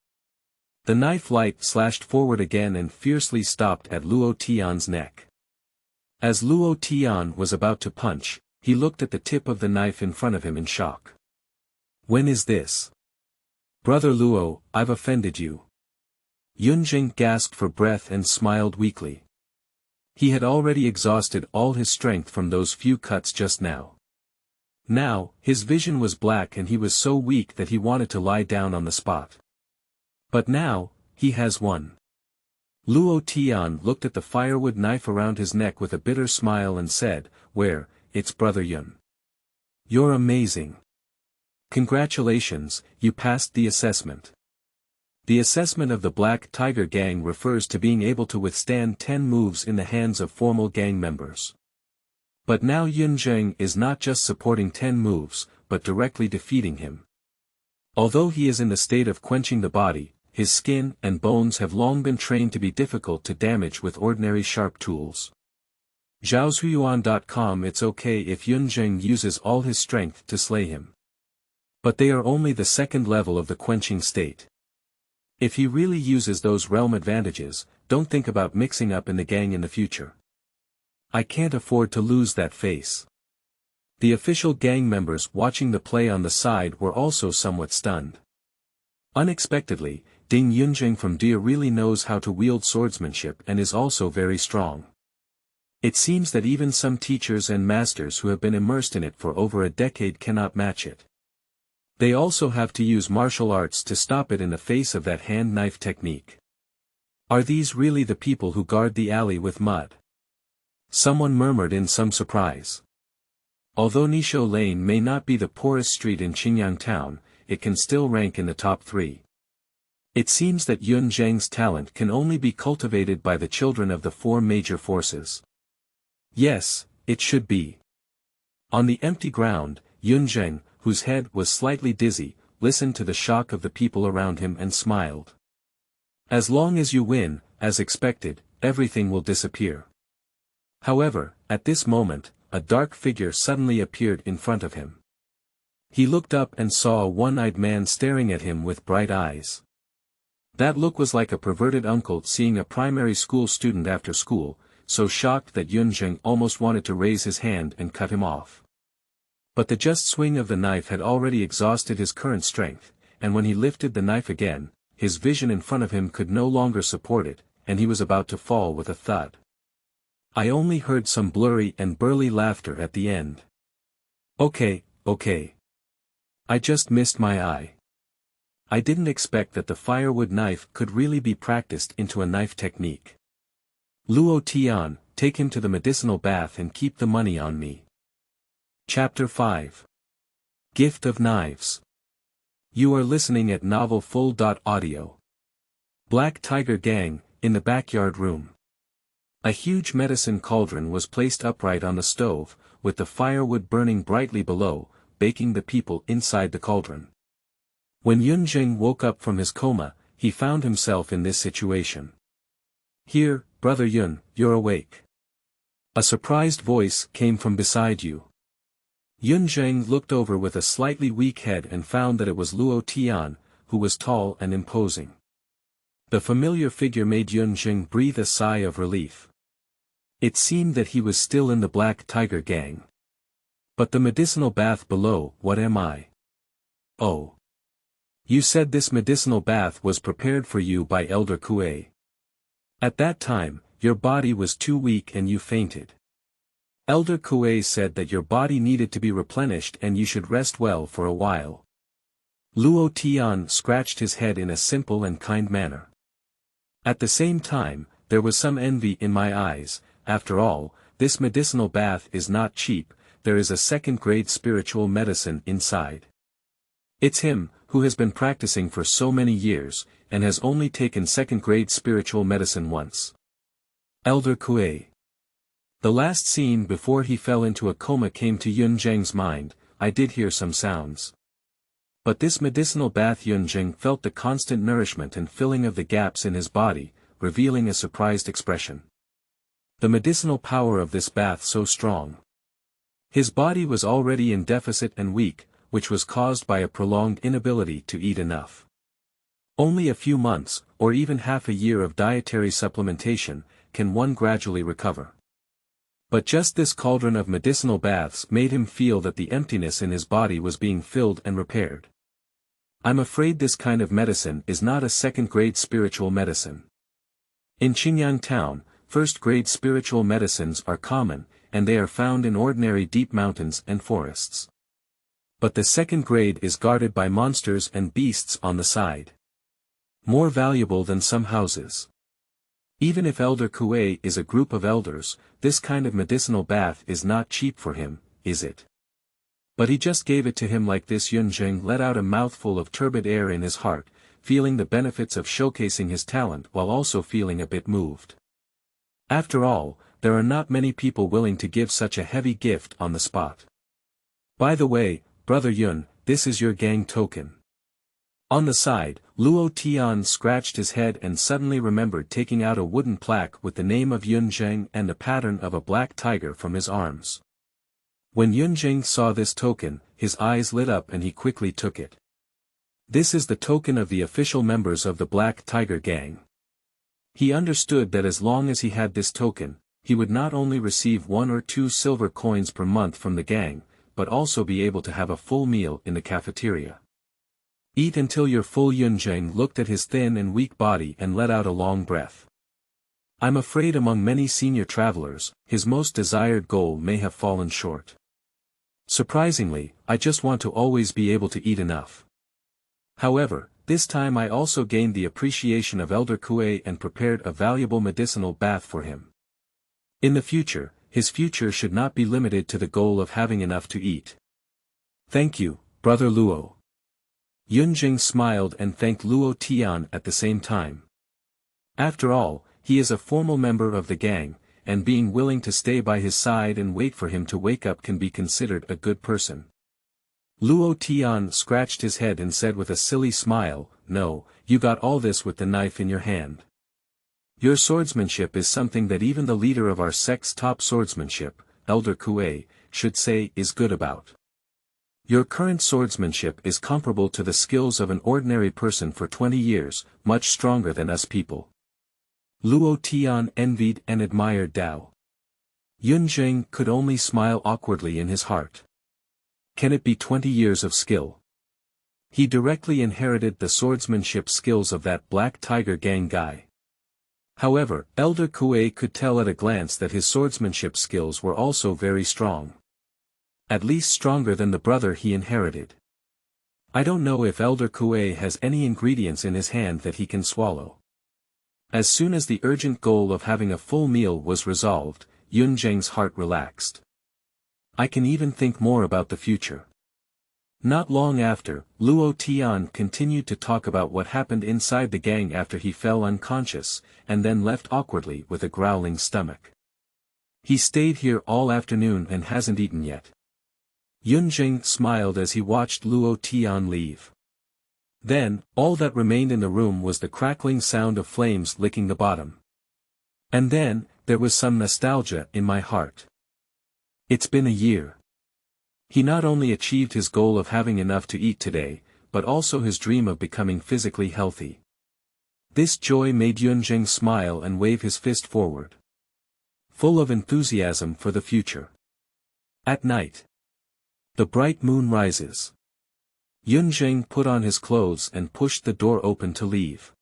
The knife light slashed forward again and fiercely stopped at Luo Tian's neck. As Luo Tian was about to punch, he looked at the tip of the knife in front of him in shock. When is this? Brother Luo, I've offended you. Yunjing gasped for breath and smiled weakly. He had already exhausted all his strength from those few cuts just now. Now, his vision was black and he was so weak that he wanted to lie down on the spot. But now, he has won. Luo Tian looked at the firewood knife around his neck with a bitter smile and said, "Where, it's Brother Yun. You're amazing. Congratulations, you passed the assessment." The assessment of the Black Tiger Gang refers to being able to withstand 10 moves in the hands of formal gang members. But now Yun Zheng is not just supporting 10 moves, but directly defeating him. Although he is in the state of quenching the body, his skin and bones have long been trained to be difficult to damage with ordinary sharp tools. Zhaozuiyuan.com It's okay if Yun Zheng uses all his strength to slay him. But they are only the 2nd level of the quenching state. If he really uses those realm advantages, don't think about mixing up in the gang in the future. I can't afford to lose that face. The official gang members watching the play on the side were also somewhat stunned. Unexpectedly, Ding Yunjing from Duel really knows how to wield swordsmanship and is also very strong. It seems that even some teachers and masters who have been immersed in it for over a decade cannot match it. They also have to use martial arts to stop it in the face of that hand-knife technique. Are these really the people who guard the alley with mud? Someone murmured in some surprise. Although Nisho Lane may not be the poorest street in Qingyang town, it can still rank in the top 3. It seems that Yun Zheng's talent can only be cultivated by the children of the 4 major forces. Yes, it should be. On the empty ground, Yun Zheng, whose head was slightly dizzy, listened to the shock of the people around him and smiled. As long as you win, as expected, everything will disappear. However, at this moment, a dark figure suddenly appeared in front of him. He looked up and saw a one-eyed man staring at him with bright eyes. That look was like a perverted uncle seeing a primary school student after school, so shocked that Yun Zheng almost wanted to raise his hand and cut him off. But the just swing of the knife had already exhausted his current strength, and when he lifted the knife again, his vision in front of him could no longer support it, and he was about to fall with a thud. I only heard some blurry and burly laughter at the end. Okay. I just missed my eye. I didn't expect that the firewood knife could really be practiced into a knife technique. Luo Tian, take him to the medicinal bath and keep the money on me. Chapter 5. Gift of Knives. You are listening at novelfull.audio. Black Tiger Gang, in the backyard room. A huge medicine cauldron was placed upright on the stove, with the firewood burning brightly below, baking the people inside the cauldron. When Yun Zheng woke up from his coma, he found himself in this situation. Here, Brother Yun, you're awake. A surprised voice came from beside you. Yun Zheng looked over with a slightly weak head and found that it was Luo Tian, who was tall and imposing. The familiar figure made Yun Zheng breathe a sigh of relief. It seemed that he was still in the Black Tiger Gang. But the medicinal bath below, what am I? Oh. You said this medicinal bath was prepared for you by Elder Kuei. At that time, your body was too weak and you fainted. Elder Kuei said that your body needed to be replenished and you should rest well for a while. Luo Tian scratched his head in a simple and kind manner. At the same time, there was some envy in my eyes. After all, this medicinal bath is not cheap, there is a second-grade spiritual medicine inside. It's him, who has been practicing for so many years, and has only taken second-grade spiritual medicine once. Elder Kuei. The last scene before he fell into a coma came to Yun Zheng's mind. I did hear some sounds. But this medicinal bath, Yun Zheng felt the constant nourishment and filling of the gaps in his body, revealing a surprised expression. The medicinal power of this bath so strong. His body was already in deficit and weak, which was caused by a prolonged inability to eat enough. Only a few months, or even half a year of dietary supplementation, can one gradually recover. But just this cauldron of medicinal baths made him feel that the emptiness in his body was being filled and repaired. I'm afraid this kind of medicine is not a second-grade spiritual medicine. In Qingyang town, first-grade spiritual medicines are common, and they are found in ordinary deep mountains and forests. But the second grade is guarded by monsters and beasts on the side. More valuable than some houses. Even if Elder Kuei is a group of elders, this kind of medicinal bath is not cheap for him, is it? But he just gave it to him like this. Yun Zheng let out a mouthful of turbid air in his heart, feeling the benefits of showcasing his talent while also feeling a bit moved. After all, there are not many people willing to give such a heavy gift on the spot. By the way, Brother Yun, this is your gang token. On the side, Luo Tian scratched his head and suddenly remembered taking out a wooden plaque with the name of Yun Zheng and the pattern of a black tiger from his arms. When Yun Zheng saw this token, his eyes lit up and he quickly took it. This is the token of the official members of the Black Tiger Gang. He understood that as long as he had this token, he would not only receive 1 or 2 silver coins per month from the gang, but also be able to have a full meal in the cafeteria. Eat until you're full. Yun Zheng looked at his thin and weak body and let out a long breath. I'm afraid among many senior travelers, his most desired goal may have fallen short. Surprisingly, I just want to always be able to eat enough. However, this time I also gained the appreciation of Elder Kuei and prepared a valuable medicinal bath for him. In the future, his future should not be limited to the goal of having enough to eat. Thank you, Brother Luo. Yun Zheng smiled and thanked Luo Tian at the same time. After all, he is a formal member of the gang, and being willing to stay by his side and wait for him to wake up can be considered a good person. Luo Tian scratched his head and said with a silly smile, "No, you got all this with the knife in your hand. Your swordsmanship is something that even the leader of our sect's top swordsmanship, Elder Kuei, should say is good about. Your current swordsmanship is comparable to the skills of an ordinary person for 20 years, much stronger than us people." Luo Tian envied and admired Dao. Yun Zheng could only smile awkwardly in his heart. Can it be 20 years of skill? He directly inherited the swordsmanship skills of that Black Tiger Gang guy. However, Elder Kuei could tell at a glance that his swordsmanship skills were also very strong. At least stronger than the brother he inherited. I don't know if Elder Kuei has any ingredients in his hand that he can swallow. As soon as the urgent goal of having a full meal was resolved, Yun Zheng's heart relaxed. I can even think more about the future. Not long after, Luo Tian continued to talk about what happened inside the gang after he fell unconscious, and then left awkwardly with a growling stomach. He stayed here all afternoon and hasn't eaten yet. Yun Zheng smiled as he watched Luo Tian leave. Then, all that remained in the room was the crackling sound of flames licking the bottom. And then, there was some nostalgia in my heart. It's been a year. He not only achieved his goal of having enough to eat today, but also his dream of becoming physically healthy. This joy made Yun Zheng smile and wave his fist forward. Full of enthusiasm for the future. At night. The bright moon rises. Yunzheng put on his clothes and pushed the door open to leave.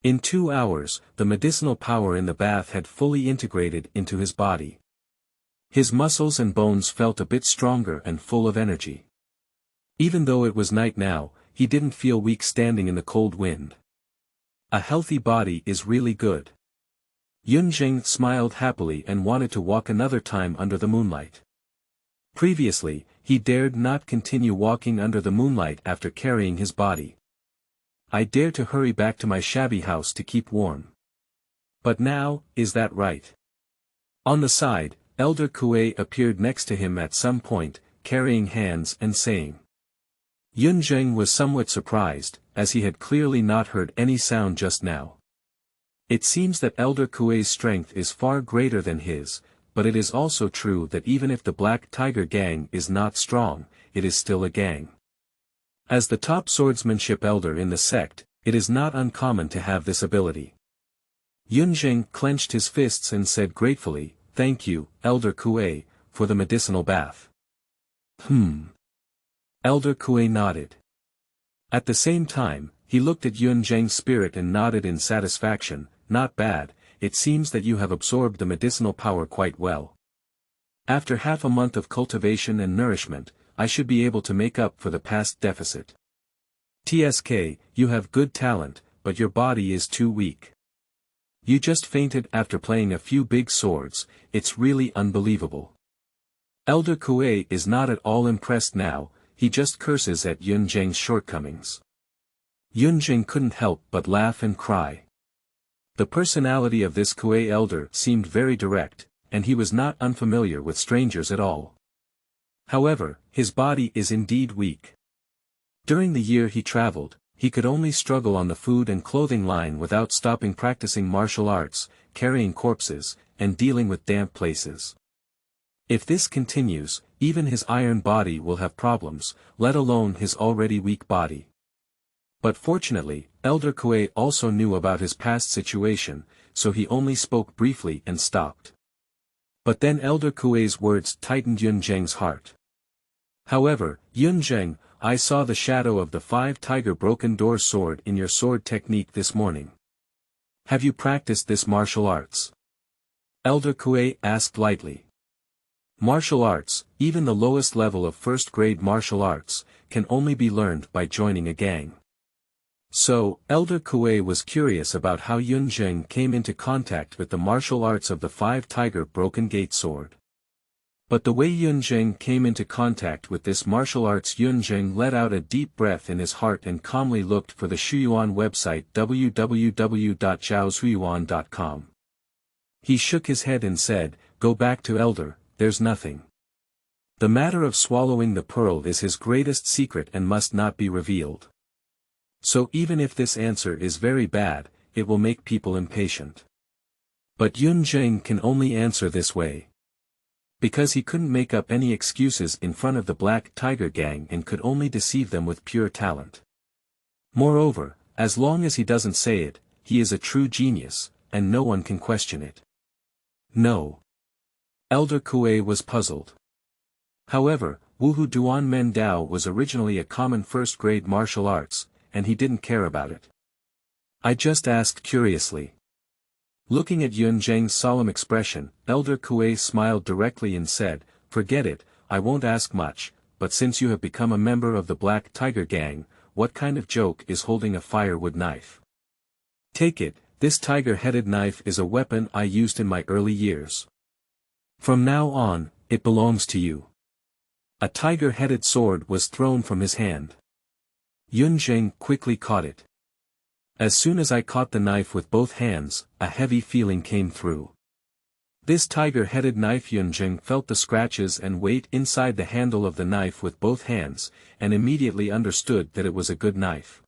In 2 hours, the medicinal power in the bath had fully integrated into his body. His muscles and bones felt a bit stronger and full of energy. Even though it was night now, he didn't feel weak standing in the cold wind. A healthy body is really good. Yunzheng smiled happily and wanted to walk another time under the moonlight. Previously, he dared not continue walking under the moonlight after carrying his body. I dare to hurry back to my shabby house to keep warm. But now, is that right? On the side, Elder Kuei appeared next to him at some point, carrying hands and saying. Yunzheng was somewhat surprised, as he had clearly not heard any sound just now. It seems that Elder Kuei's strength is far greater than his, but it is also true that even if the Black Tiger Gang is not strong, it is still a gang. As the top swordsmanship elder in the sect, it is not uncommon to have this ability. Yunzheng clenched his fists and said gratefully, "Thank you, Elder Kuei, for the medicinal bath." Elder Kuei nodded. At the same time, he looked at Yunzheng's spirit and nodded in satisfaction. "Not bad, it seems that you have absorbed the medicinal power quite well. After half a month of cultivation and nourishment, I should be able to make up for the past deficit. TSK, you have good talent, but your body is too weak. You just fainted after playing a few big swords, it's really unbelievable." Elder Kuei is not at all impressed now, he just curses at Yunzheng's shortcomings. Yunzheng couldn't help but laugh and cry. The personality of this Kuei elder seemed very direct, and he was not unfamiliar with strangers at all. However, his body is indeed weak. During the year he traveled, he could only struggle on the food and clothing line without stopping practicing martial arts, carrying corpses, and dealing with damp places. If this continues, even his iron body will have problems, let alone his already weak body. But fortunately, Elder Kuei also knew about his past situation, so he only spoke briefly and stopped. But then Elder Kuei's words tightened Yunzheng's heart. "However, Yunzheng, I saw the shadow of the 5-tiger broken door sword in your sword technique this morning. Have you practiced this martial arts?" Elder Kuei asked lightly. Martial arts, even the lowest level of first-grade martial arts, can only be learned by joining a gang. So, Elder Kuei was curious about how Yunzheng came into contact with the martial arts of the 5-tiger broken gate sword. But the way Yunzheng came into contact with this martial arts, Yunzheng let out a deep breath in his heart and calmly looked for the Shuyuan website www.zhaoshuyuan.com. He shook his head and said, "Go back to Elder, there's nothing. The matter of swallowing the pearl is his greatest secret and must not be revealed. So even if this answer is very bad, it will make people impatient." But Yunzheng can only answer this way. Because he couldn't make up any excuses in front of the Black Tiger Gang and could only deceive them with pure talent. Moreover, as long as he doesn't say it, he is a true genius, and no one can question it. No. Elder Kuei was puzzled. However, Wuhu Duan Men Dao was originally a common first-grade martial arts, and he didn't care about it. I just asked curiously. Looking at Yunzheng's solemn expression, Elder Kuei smiled directly and said, "Forget it, I won't ask much, but since you have become a member of the Black Tiger Gang, what kind of joke is holding a firewood knife? Take it, this tiger-headed knife is a weapon I used in my early years. From now on, it belongs to you." A tiger-headed sword was thrown from his hand. Yunzheng quickly caught it. As soon as I caught the knife with both hands, a heavy feeling came through. This tiger-headed knife. Yunzheng felt the scratches and weight inside the handle of the knife with both hands, and immediately understood that it was a good knife.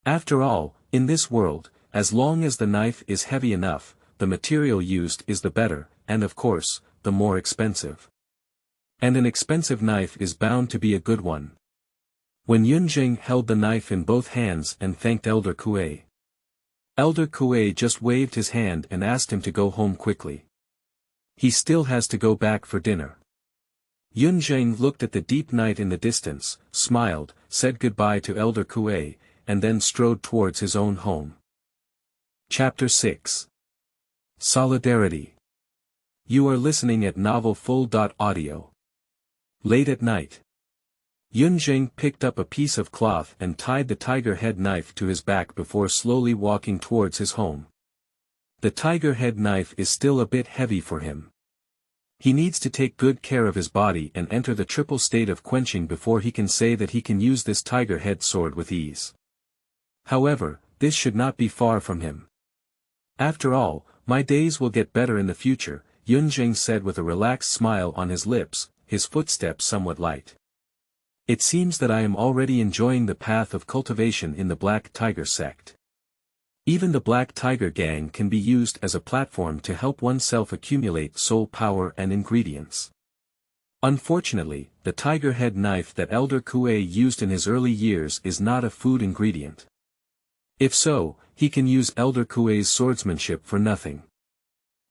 After all, in this world, as long as the knife is heavy enough, the material used is the better, and of course, the more expensive. And an expensive knife is bound to be a good one. When Yunzheng held the knife in both hands and thanked Elder Kuei, Elder Kuei just waved his hand and asked him to go home quickly. He still has to go back for dinner. Yun Zheng looked at the deep night in the distance, smiled, said goodbye to Elder Kuei, and then strode towards his own home. Chapter 6. Solidarity. You are listening at Novel Full. Audio. Late at night. Yun Zheng picked up a piece of cloth and tied the tiger head knife to his back before slowly walking towards his home. The tiger head knife is still a bit heavy for him. He needs to take good care of his body and enter the triple state of quenching before he can say that he can use this tiger head sword with ease. However, this should not be far from him. After all, my days will get better in the future, Yun Zheng said with a relaxed smile on his lips, his footsteps somewhat light. It seems that I am already enjoying the path of cultivation in the Black Tiger sect. Even the Black Tiger gang can be used as a platform to help oneself accumulate soul power and ingredients. Unfortunately, the tiger head knife that Elder Kuei used in his early years is not a food ingredient. If so, he can use Elder Kuei's swordsmanship for nothing.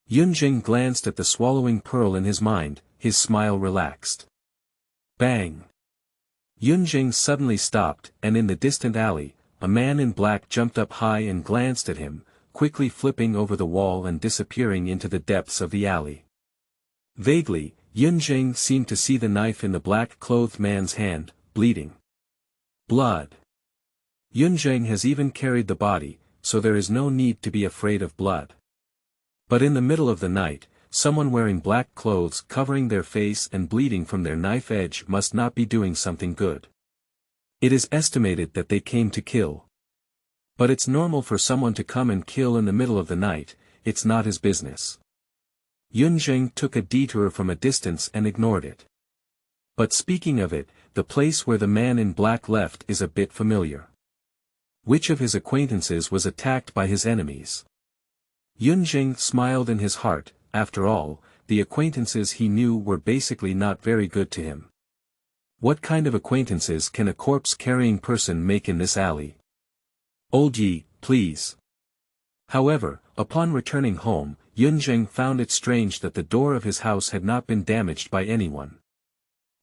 Yun Zheng glanced at the swallowing pearl in his mind, his smile relaxed. Bang! Yun Zheng suddenly stopped, and in the distant alley, a man in black jumped up high and glanced at him, quickly flipping over the wall and disappearing into the depths of the alley. Vaguely, Yun Zheng seemed to see the knife in the black-clothed man's hand, bleeding. Blood. Yun Zheng has even carried the body, so there is no need to be afraid of blood. But in the middle of the night, someone wearing black clothes covering their face and bleeding from their knife edge must not be doing something good. It is estimated that they came to kill. But it's normal for someone to come and kill in the middle of the night, it's not his business. Yun Zheng took a detour from a distance and ignored it. But speaking of it, the place where the man in black left is a bit familiar. Which of his acquaintances was attacked by his enemies? Yun Zheng smiled in his heart. After all, the acquaintances he knew were basically not very good to him. What kind of acquaintances can a corpse-carrying person make in this alley? Old Yi, please. However, upon returning home, Yun Zheng found it strange that the door of his house had not been damaged by anyone.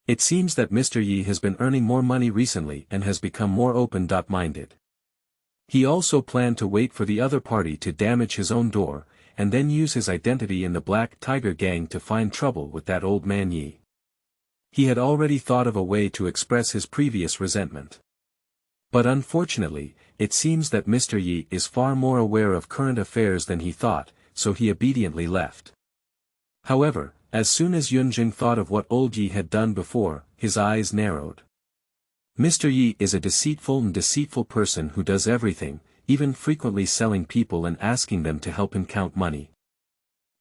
It seems that Mr. Yi has been earning more money recently and has become more open-minded. He also planned to wait for the other party to damage his own door, and then use his identity in the Black Tiger gang to find trouble with that old man Yi. He had already thought of a way to express his previous resentment. But unfortunately, it seems that Mr. Yi is far more aware of current affairs than he thought, so he obediently left. However, as soon as Yun Zheng thought of what old Yi had done before, his eyes narrowed. Mr. Yi is a deceitful person who does everything, even frequently selling people and asking them to help him count money.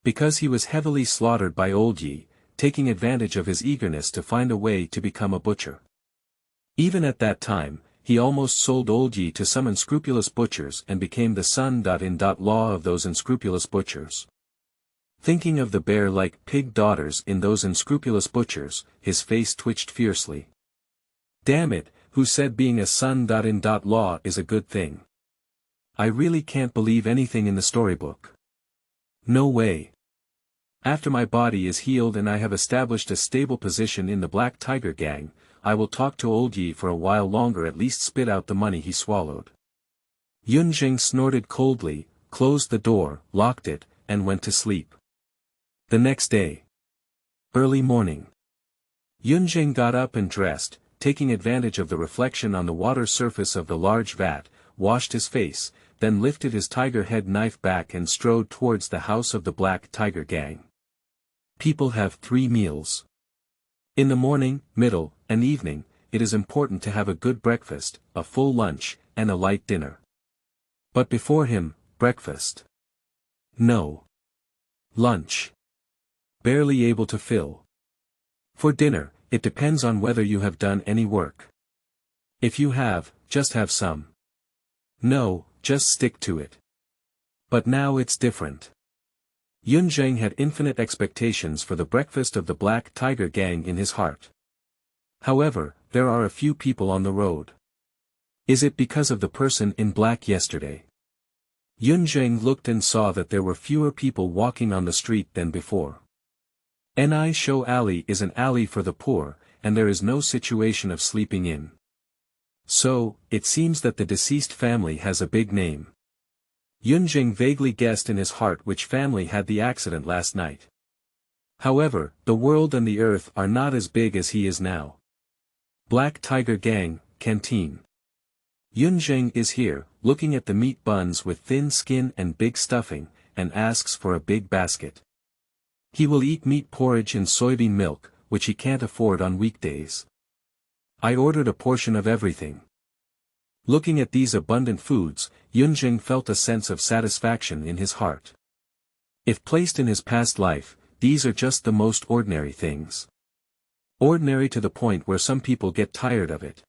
Because he was heavily slaughtered by old Yi, taking advantage of his eagerness to find a way to become a butcher. Even at that time, he almost sold old Yi to some unscrupulous butchers and became the son-in-law of those unscrupulous butchers. Thinking of the bear-like pig daughters in those unscrupulous butchers, his face twitched fiercely. Damn it, who said being a son-in-law is a good thing? I really can't believe anything in the storybook. No way. After my body is healed and I have established a stable position in the Black Tiger gang, I will talk to old Yi for a while longer, at least spit out the money he swallowed. Yun Zheng snorted coldly, closed the door, locked it, and went to sleep. The next day. Early morning. Yun Zheng got up and dressed, taking advantage of the reflection on the water surface of the large vat, washed his face, then lifted his tiger head knife back and strode towards the house of the Black Tiger gang. People have 3 meals. In the morning, middle, and evening, it is important to have a good breakfast, a full lunch, and a light dinner. But before him, breakfast. No. Lunch. Barely able to fill. For dinner, it depends on whether you have done any work. If you have, just have some. No, just stick to it. But now it's different. Yun Zheng had infinite expectations for the breakfast of the Black Tiger gang in his heart. However, there are a few people on the road. Is it because of the person in black yesterday? Yun Zheng looked and saw that there were fewer people walking on the street than before. Ni Sho Alley is an alley for the poor, and there is no situation of sleeping in. So, it seems that the deceased family has a big name. Yunjing vaguely guessed in his heart which family had the accident last night. However, the world and the earth are not as big as he is now. Black Tiger Gang, Canteen. Yunjing is here, looking at the meat buns with thin skin and big stuffing, and asks for a big basket. He will eat meat porridge and soybean milk, which he can't afford on weekdays. I ordered a portion of everything. Looking at these abundant foods, Yunjing felt a sense of satisfaction in his heart. If placed in his past life, these are just the most ordinary things. Ordinary to the point where some people get tired of it.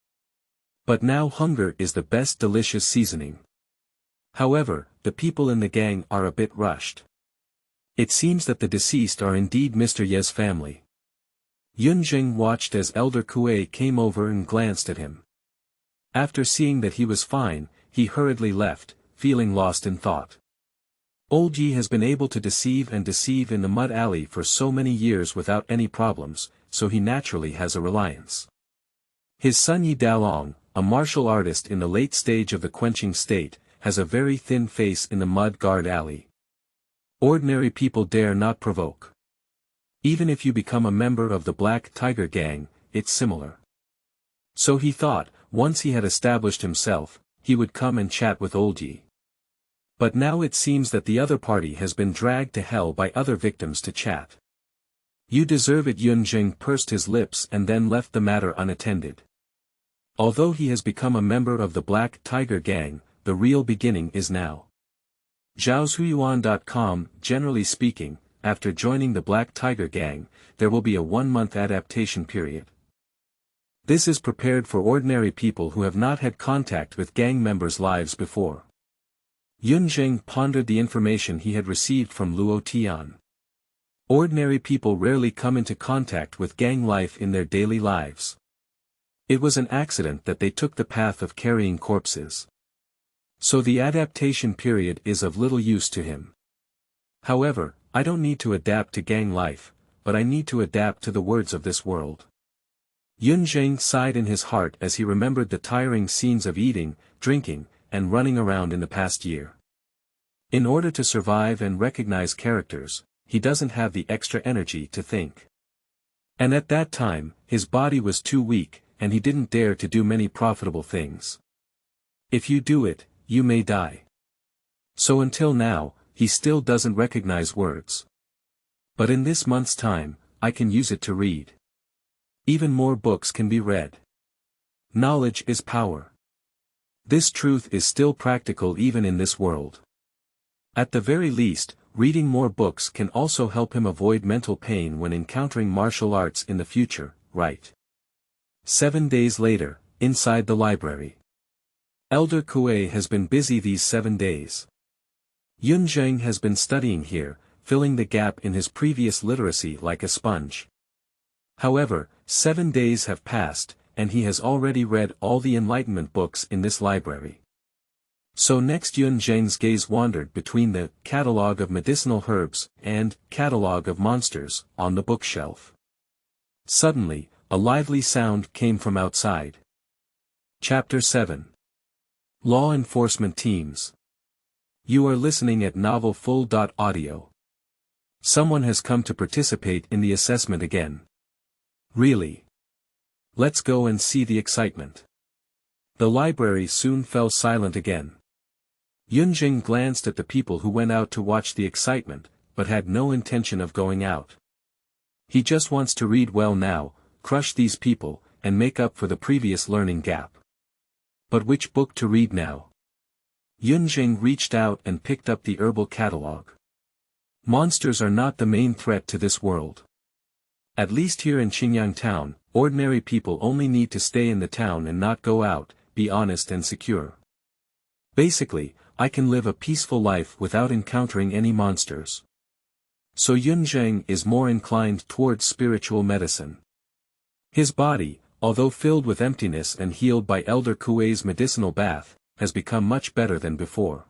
But now hunger is the best delicious seasoning. However, the people in the gang are a bit rushed. It seems that the deceased are indeed Mr. Ye's family. Yunjing watched as Elder Kuei came over and glanced at him. After seeing that he was fine, he hurriedly left, feeling lost in thought. Old Yi has been able to deceive in the mud alley for so many years without any problems, so he naturally has a reliance. His son Yi Dalong, a martial artist in the late stage of the quenching state, has a very thin face in the mud guard alley. Ordinary people dare not provoke. Even if you become a member of the Black Tiger Gang, it's similar. So he thought, once he had established himself, he would come and chat with Old Yi. But now it seems that the other party has been dragged to hell by other victims to chat. You deserve it. Yunjing pursed his lips and then left the matter unattended. Although he has become a member of the Black Tiger Gang, the real beginning is now. Zhaoshuyuan.com. Generally speaking, after joining the Black Tiger Gang, there will be a 1-month adaptation period. This is prepared for ordinary people who have not had contact with gang members' lives before. Yunjing pondered the information he had received from Luo Tian. Ordinary people rarely come into contact with gang life in their daily lives. It was an accident that they took the path of carrying corpses. So the adaptation period is of little use to him. However, I don't need to adapt to gang life, but I need to adapt to the words of this world. Yunjing sighed in his heart as he remembered the tiring scenes of eating, drinking, and running around in the past year. In order to survive and recognize characters, he doesn't have the extra energy to think. And at that time, his body was too weak, and he didn't dare to do many profitable things. If you do it, you may die. So until now, he still doesn't recognize words. But in this month's time, I can use it to read. Even more books can be read. Knowledge is power. This truth is still practical even in this world. At the very least, reading more books can also help him avoid mental pain when encountering martial arts in the future, right? 7 days later, inside the library. Elder Kuei has been busy these 7 days. Yunjing has been studying here, filling the gap in his previous literacy like a sponge. However, 7 days have passed, and he has already read all the enlightenment books in this library. So next Yunjing's gaze wandered between the Catalogue of Medicinal Herbs and Catalogue of Monsters on the bookshelf. Suddenly, a lively sound came from outside. Chapter 7. Law Enforcement Teams. You are listening at novelfull.audio. Someone has come to participate in the assessment again. Really? Let's go and see the excitement. The library soon fell silent again. Yunjing glanced at the people who went out to watch the excitement, but had no intention of going out. He just wants to read well now, crush these people, and make up for the previous learning gap. But which book to read now? Yunjing reached out and picked up the herbal catalogue. Monsters are not the main threat to this world. At least here in Qingyang town, ordinary people only need to stay in the town and not go out, be honest and secure. Basically, I can live a peaceful life without encountering any monsters. So Yunjing is more inclined towards spiritual medicine. His body, although filled with emptiness and healed by Elder Kuei's medicinal bath, has become much better than before.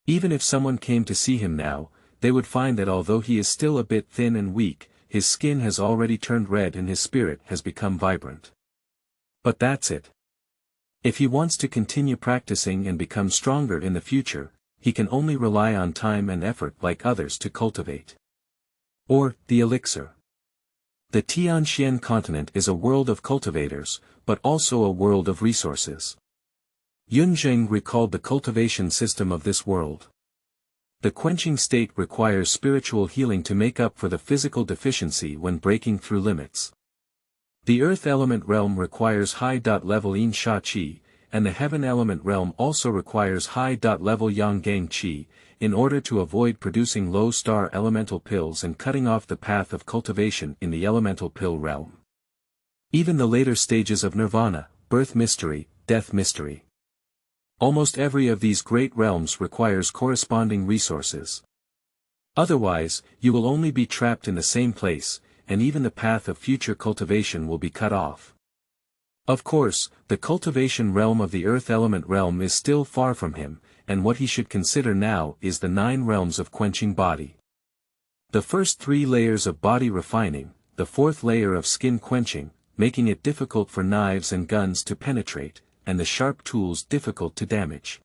Even if someone came to see him now, they would find that although he is still a bit thin and weak, his skin has already turned red and his spirit has become vibrant. But that's it. If he wants to continue practicing and become stronger in the future, he can only rely on time and effort like others to cultivate. Or, the elixir. The Tianxian continent is a world of cultivators, but also a world of resources. Yunzheng recalled the cultivation system of this world. The quenching state requires spiritual healing to make up for the physical deficiency when breaking through limits. The earth element realm requires high-level yin sha qi, and the heaven element realm also requires high-level yang gang qi, in order to avoid producing low-star elemental pills and cutting off the path of cultivation in the elemental pill realm. Even the later stages of nirvana, birth mystery, death mystery. Almost every of these great realms requires corresponding resources. Otherwise, you will only be trapped in the same place, and even the path of future cultivation will be cut off. Of course, the cultivation realm of the earth element realm is still far from him, and what he should consider now is the 9 realms of quenching body. The first 3 layers of body refining, the 4th layer of skin quenching, making it difficult for knives and guns to penetrate, and the sharp tools difficult to damage.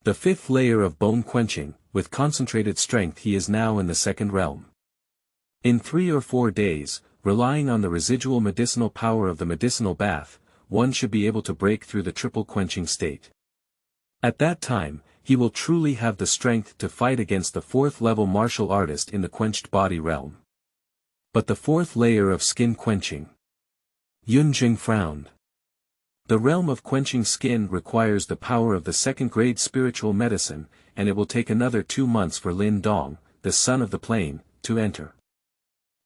The 5th layer of bone quenching, with concentrated strength he is now in the 2nd realm. In 3 or 4 days, relying on the residual medicinal power of the medicinal bath, one should be able to break through the triple quenching state. At that time, he will truly have the strength to fight against the 4th level martial artist in the quenched body realm. But the 4th layer of skin quenching. Yunjing frowned. The realm of quenching skin requires the power of the 2nd grade spiritual medicine, and it will take another 2 months for Lin Dong, the son of the plain, to enter.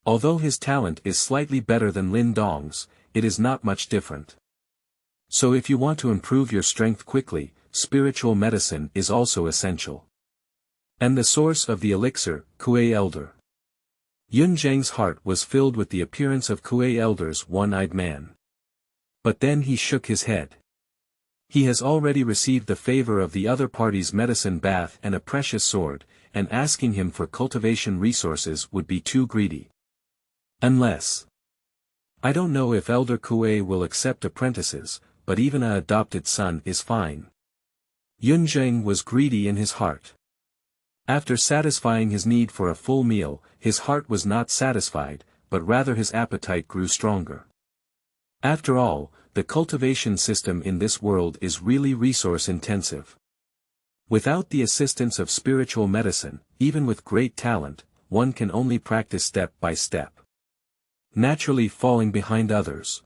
Although his talent is slightly better than Lin Dong's, it is not much different. So if you want to improve your strength quickly, spiritual medicine is also essential. And the source of the elixir, Kuei Elder. Yunzheng's heart was filled with the appearance of Kuei Elder's one-eyed man. But then he shook his head. He has already received the favor of the other party's medicine bath and a precious sword, and asking him for cultivation resources would be too greedy. Unless. I don't know if Elder Kuei will accept apprentices, but even an adopted son is fine. Yunzheng was greedy in his heart. After satisfying his need for a full meal, his heart was not satisfied, but rather his appetite grew stronger. After all, the cultivation system in this world is really resource-intensive. Without the assistance of spiritual medicine, even with great talent, one can only practice step by step, naturally falling behind others.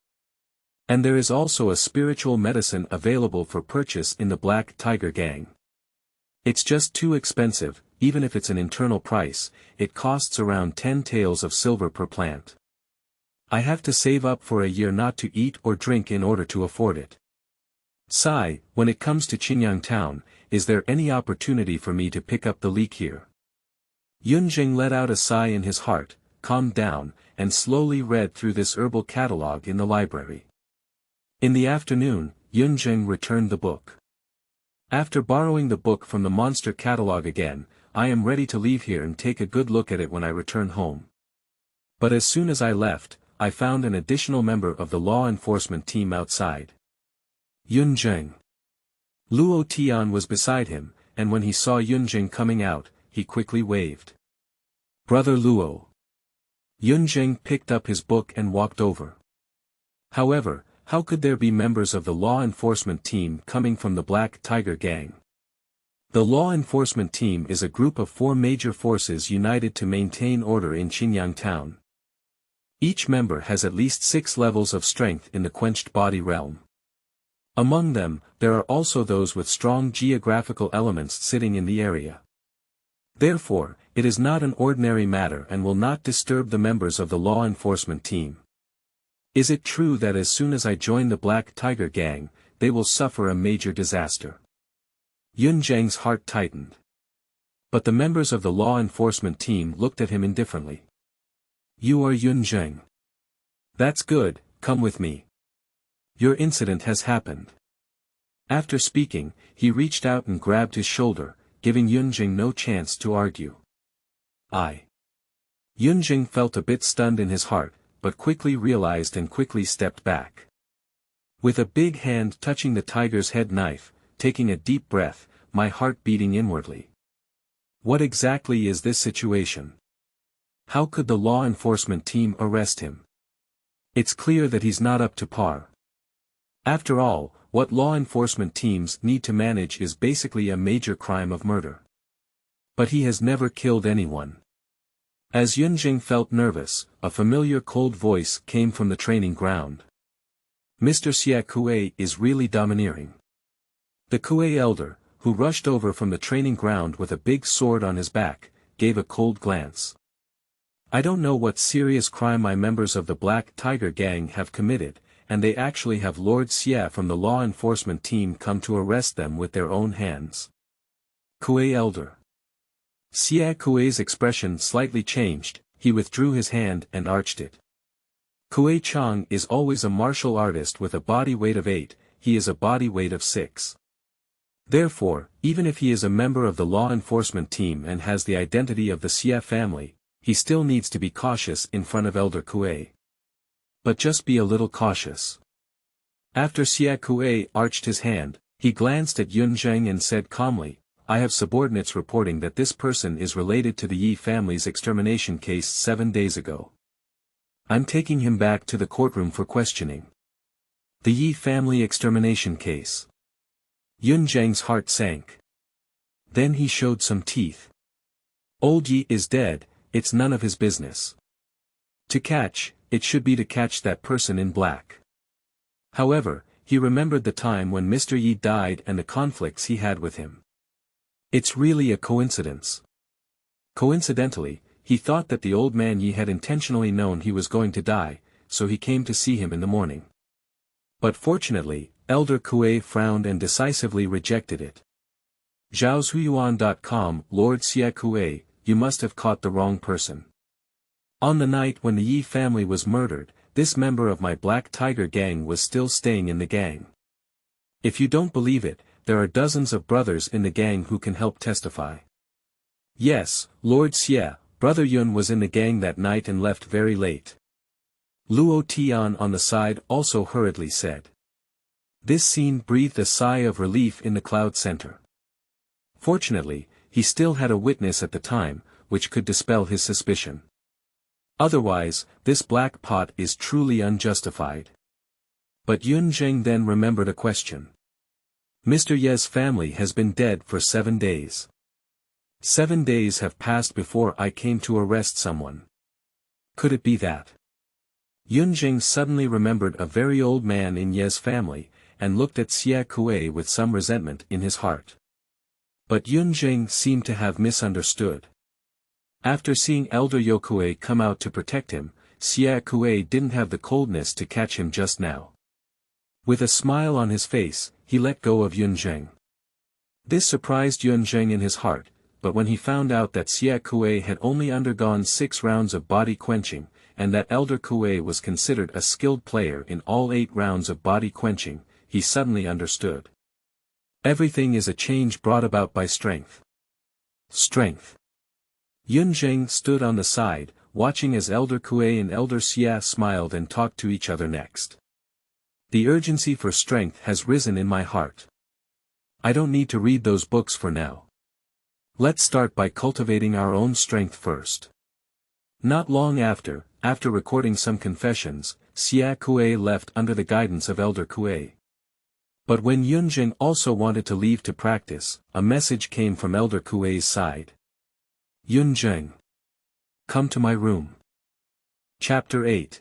And there is also a spiritual medicine available for purchase in the Black Tiger Gang. It's just too expensive, even if it's an internal price, it costs around 10 taels of silver per plant. I have to save up for a year not to eat or drink in order to afford it. Sai, when it comes to Qinyang Town, is there any opportunity for me to pick up the leak here? Yunjing let out a sigh in his heart, calmed down, and slowly read through this herbal catalogue in the library. In the afternoon, Yunjing returned the book. After borrowing the book from the monster catalogue again, I am ready to leave here and take a good look at it when I return home. But as soon as I left, I found an additional member of the law enforcement team outside. Yunjing. Luo Tian was beside him, and when he saw Yunjing coming out, he quickly waved. Brother Luo. Yunjing picked up his book and walked over. However, how could there be members of the law enforcement team coming from the Black Tiger Gang? The law enforcement team is a group of 4 major forces united to maintain order in Qinyang Town. Each member has at least 6 levels of strength in the quenched body realm. Among them, there are also those with strong geographical elements sitting in the area. Therefore, it is not an ordinary matter and will not disturb the members of the law enforcement team. Is it true that as soon as I join the Black Tiger Gang, they will suffer a major disaster? Yunjang's heart tightened. But the members of the law enforcement team looked at him indifferently. You are Yunjing. That's good, come with me. Your incident has happened. After speaking, he reached out and grabbed his shoulder, giving Yunjing no chance to argue. Yunjing felt a bit stunned in his heart, but quickly realized and quickly stepped back. With a big hand touching the tiger's head knife, taking a deep breath, my heart beating inwardly. What exactly is this situation? How could the law enforcement team arrest him? It's clear that he's not up to par. After all, what law enforcement teams need to manage is basically a major crime of murder. But he has never killed anyone. As Yunjing felt nervous, a familiar cold voice came from the training ground. Mr. Xie Kuei is really domineering. The Kuei elder, who rushed over from the training ground with a big sword on his back, gave a cold glance. I don't know what serious crime my members of the Black Tiger Gang have committed, and they actually have Lord Xie from the law enforcement team come to arrest them with their own hands. Kuei elder. Xie Kuei's expression slightly changed, he withdrew his hand and arched it. Kuei Chang is always a martial artist with a body weight of 8, he is a body weight of 6. Therefore, even if he is a member of the law enforcement team and has the identity of the Xie family, he still needs to be cautious in front of Elder Kuei. But just be a little cautious. After Xie Kuei arched his hand, he glanced at Yunjing and said calmly, I have subordinates reporting that this person is related to the Yi family's extermination case 7 days ago. I'm taking him back to the courtroom for questioning. The Yi family extermination case. Yunjing's heart sank. Then he showed some teeth. Old Yi is dead, it's none of his business. To catch, it should be to catch that person in black. However, he remembered the time when Mr. Yi died and the conflicts he had with him. It's really a coincidence. Coincidentally, he thought that the old man Yi had intentionally known he was going to die, so he came to see him in the morning. But fortunately, Elder Kuei frowned and decisively rejected it. Zhaoshuyuan.com Lord Xie Kuei, you must have caught the wrong person. On the night when the Yi family was murdered, this member of my Black Tiger Gang was still staying in the gang. If you don't believe it, there are dozens of brothers in the gang who can help testify. Yes, Lord Xie, Brother Yun was in the gang that night and left very late. Luo Tian on the side also hurriedly said. This scene breathed a sigh of relief in the cloud center. Fortunately, he still had a witness at the time, which could dispel his suspicion. Otherwise, this black pot is truly unjustified. But Yunjing then remembered a question. Mr. Ye's family has been dead for 7 days. 7 days have passed before I came to arrest someone. Could it be that? Yunjing suddenly remembered a very old man in Ye's family, and looked at Xie Kuei with some resentment in his heart. But Yunjing seemed to have misunderstood. After seeing Elder Yokue come out to protect him, Xie Kuei didn't have the coldness to catch him just now. With a smile on his face, he let go of Yunjing. This surprised Yunjing in his heart, but when he found out that Xie Kuei had only undergone 6 rounds of body quenching, and that Elder Kuei was considered a skilled player in all 8 rounds of body quenching, he suddenly understood. Everything is a change brought about by strength. Strength. Yunjing stood on the side, watching as Elder Kuei and Elder Xie smiled and talked to each other next. The urgency for strength has risen in my heart. I don't need to read those books for now. Let's start by cultivating our own strength first. Not long after recording some confessions, Xie Kuei left under the guidance of Elder Kuei. But when Yunjing also wanted to leave to practice, a message came from Elder Kuei's side. Yunjing. Come to my room. Chapter 8.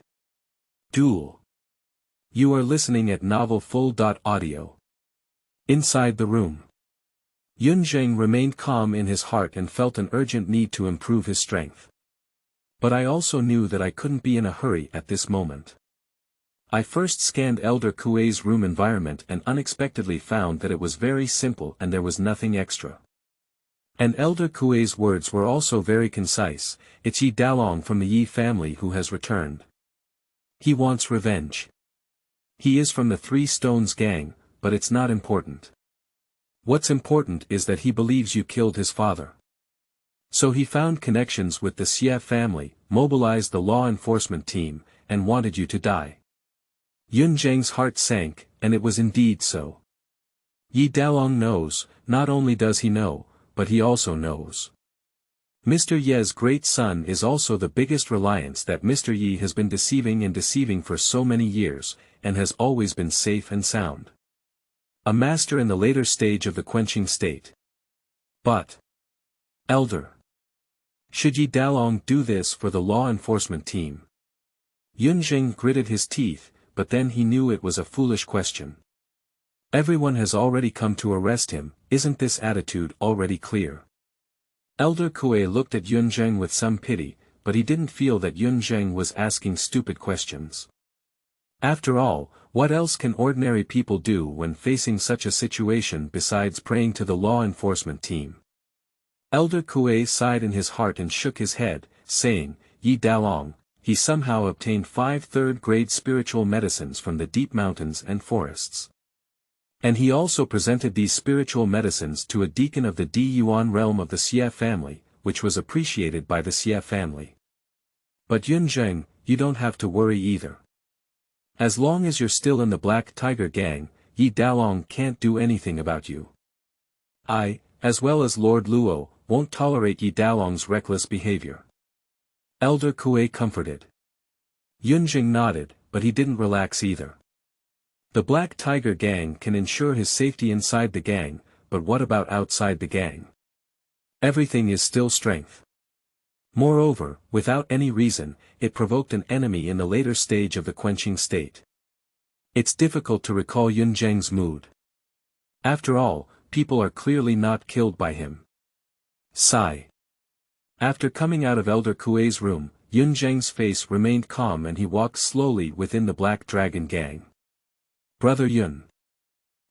Duel. You are listening at novelfull.audio. Inside the room. Yunjing remained calm in his heart and felt an urgent need to improve his strength. But I also knew that I couldn't be in a hurry at this moment. I first scanned Elder Kuei's room environment and unexpectedly found that it was very simple and there was nothing extra. And Elder Kuei's words were also very concise, it's Yi Dalong from the Yi family who has returned. He wants revenge. He is from the 3 Stones gang, but it's not important. What's important is that he believes you killed his father. So he found connections with the Xie family, mobilized the law enforcement team, and wanted you to die. Yun Zheng's heart sank, and it was indeed so. Yi Daolong knows, not only does he know, but he also knows. Mr. Ye's great son is also the biggest reliance that Mr. Yi has been deceiving for so many years, and has always been safe and sound. A master in the later stage of the quenching state. But, Elder, should Yi Daolong do this for the law enforcement team? Yun Zheng gritted his teeth, but then he knew it was a foolish question. Everyone has already come to arrest him, isn't this attitude already clear? Elder Kue looked at Yun Zheng with some pity, but he didn't feel that Yun Zheng was asking stupid questions. After all, what else can ordinary people do when facing such a situation besides praying to the law enforcement team? Elder Kue sighed in his heart and shook his head, saying, Yi Daolong, he somehow obtained 5 third-grade spiritual medicines from the deep mountains and forests. And he also presented these spiritual medicines to a deacon of the Di Yuan realm of the Xie family, which was appreciated by the Xie family. But Yun Zheng, you don't have to worry either. As long as you're still in the Black Tiger gang, Yi Daolong can't do anything about you. I, as well as Lord Luo, won't tolerate Yi Daolong's reckless behavior. Elder Kue comforted. Yun Zheng nodded, but he didn't relax either. The Black Tiger gang can ensure his safety inside the gang, but what about outside the gang? Everything is still strength. Moreover, without any reason, it provoked an enemy in the later stage of the quenching state. It's difficult to recall Yun Zheng's mood. After all, people are clearly not killed by him. Sigh. After coming out of Elder Kue's room, Yun Zheng's face remained calm and he walked slowly within the Black Dragon gang. Brother Yun.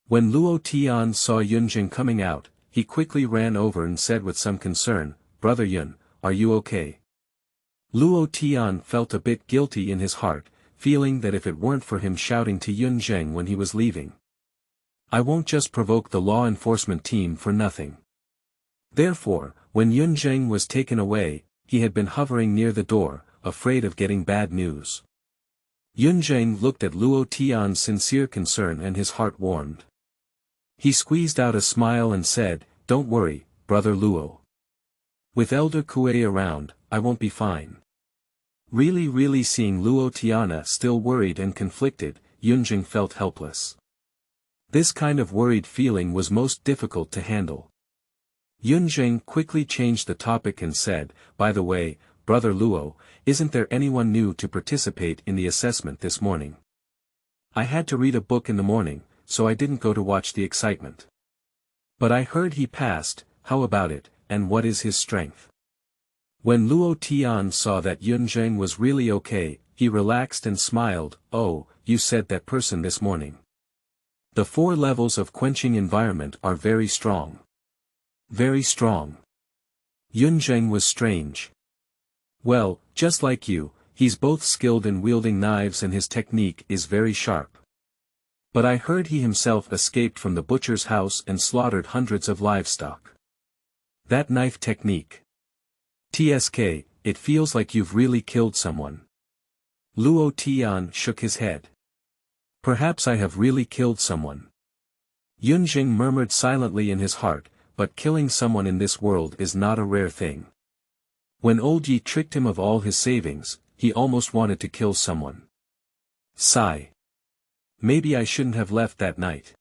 When Luo Tian saw Yun Zheng coming out, he quickly ran over and said with some concern, Brother Yun, are you okay? Luo Tian felt a bit guilty in his heart, feeling that if it weren't for him shouting to Yun Zheng when he was leaving, I won't just provoke the law enforcement team for nothing. Therefore, when Yun Zheng was taken away, he had been hovering near the door, afraid of getting bad news. Yun Zheng looked at Luo Tian's sincere concern and his heart warmed. He squeezed out a smile and said, Don't worry, Brother Luo. With Elder Kue around, I won't be fine. Really seeing Luo Tiana still worried and conflicted, Yun Zheng felt helpless. This kind of worried feeling was most difficult to handle. Yun Zheng quickly changed the topic and said, By the way, Brother Luo, isn't there anyone new to participate in the assessment this morning? I had to read a book in the morning, so I didn't go to watch the excitement. But I heard he passed, how about it, and what is his strength? When Luo Tian saw that Yun Zheng was really okay, he relaxed and smiled, Oh, you said that person this morning. The 4 levels of quenching environment are very strong. Very strong. Yun Zheng was strange. Well, just like you, he's both skilled in wielding knives and his technique is very sharp. But I heard he himself escaped from the butcher's house and slaughtered hundreds of livestock. That knife technique. TSK, it feels like you've really killed someone. Luo Tian shook his head. Perhaps I have really killed someone. Yun Zheng murmured silently in his heart, but killing someone in this world is not a rare thing. When old Yi tricked him of all his savings, he almost wanted to kill someone. Sigh. Maybe I shouldn't have left that night.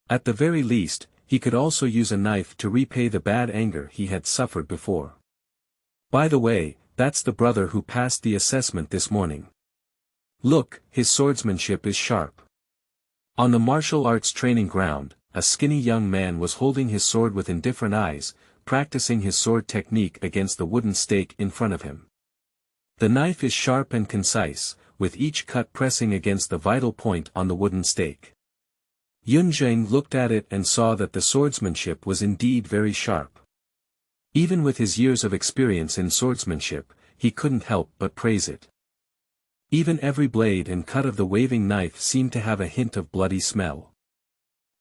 At the very least, he could also use a knife to repay the bad anger he had suffered before. By the way, that's the brother who passed the assessment this morning. Look, his swordsmanship is sharp. On the martial arts training ground, a skinny young man was holding his sword with indifferent eyes, practicing his sword technique against the wooden stake in front of him. The knife is sharp and concise, with each cut pressing against the vital point on the wooden stake. Yun Zheng looked at it and saw that the swordsmanship was indeed very sharp. Even with his years of experience in swordsmanship, he couldn't help but praise it. Even every blade and cut of the waving knife seemed to have a hint of bloody smell.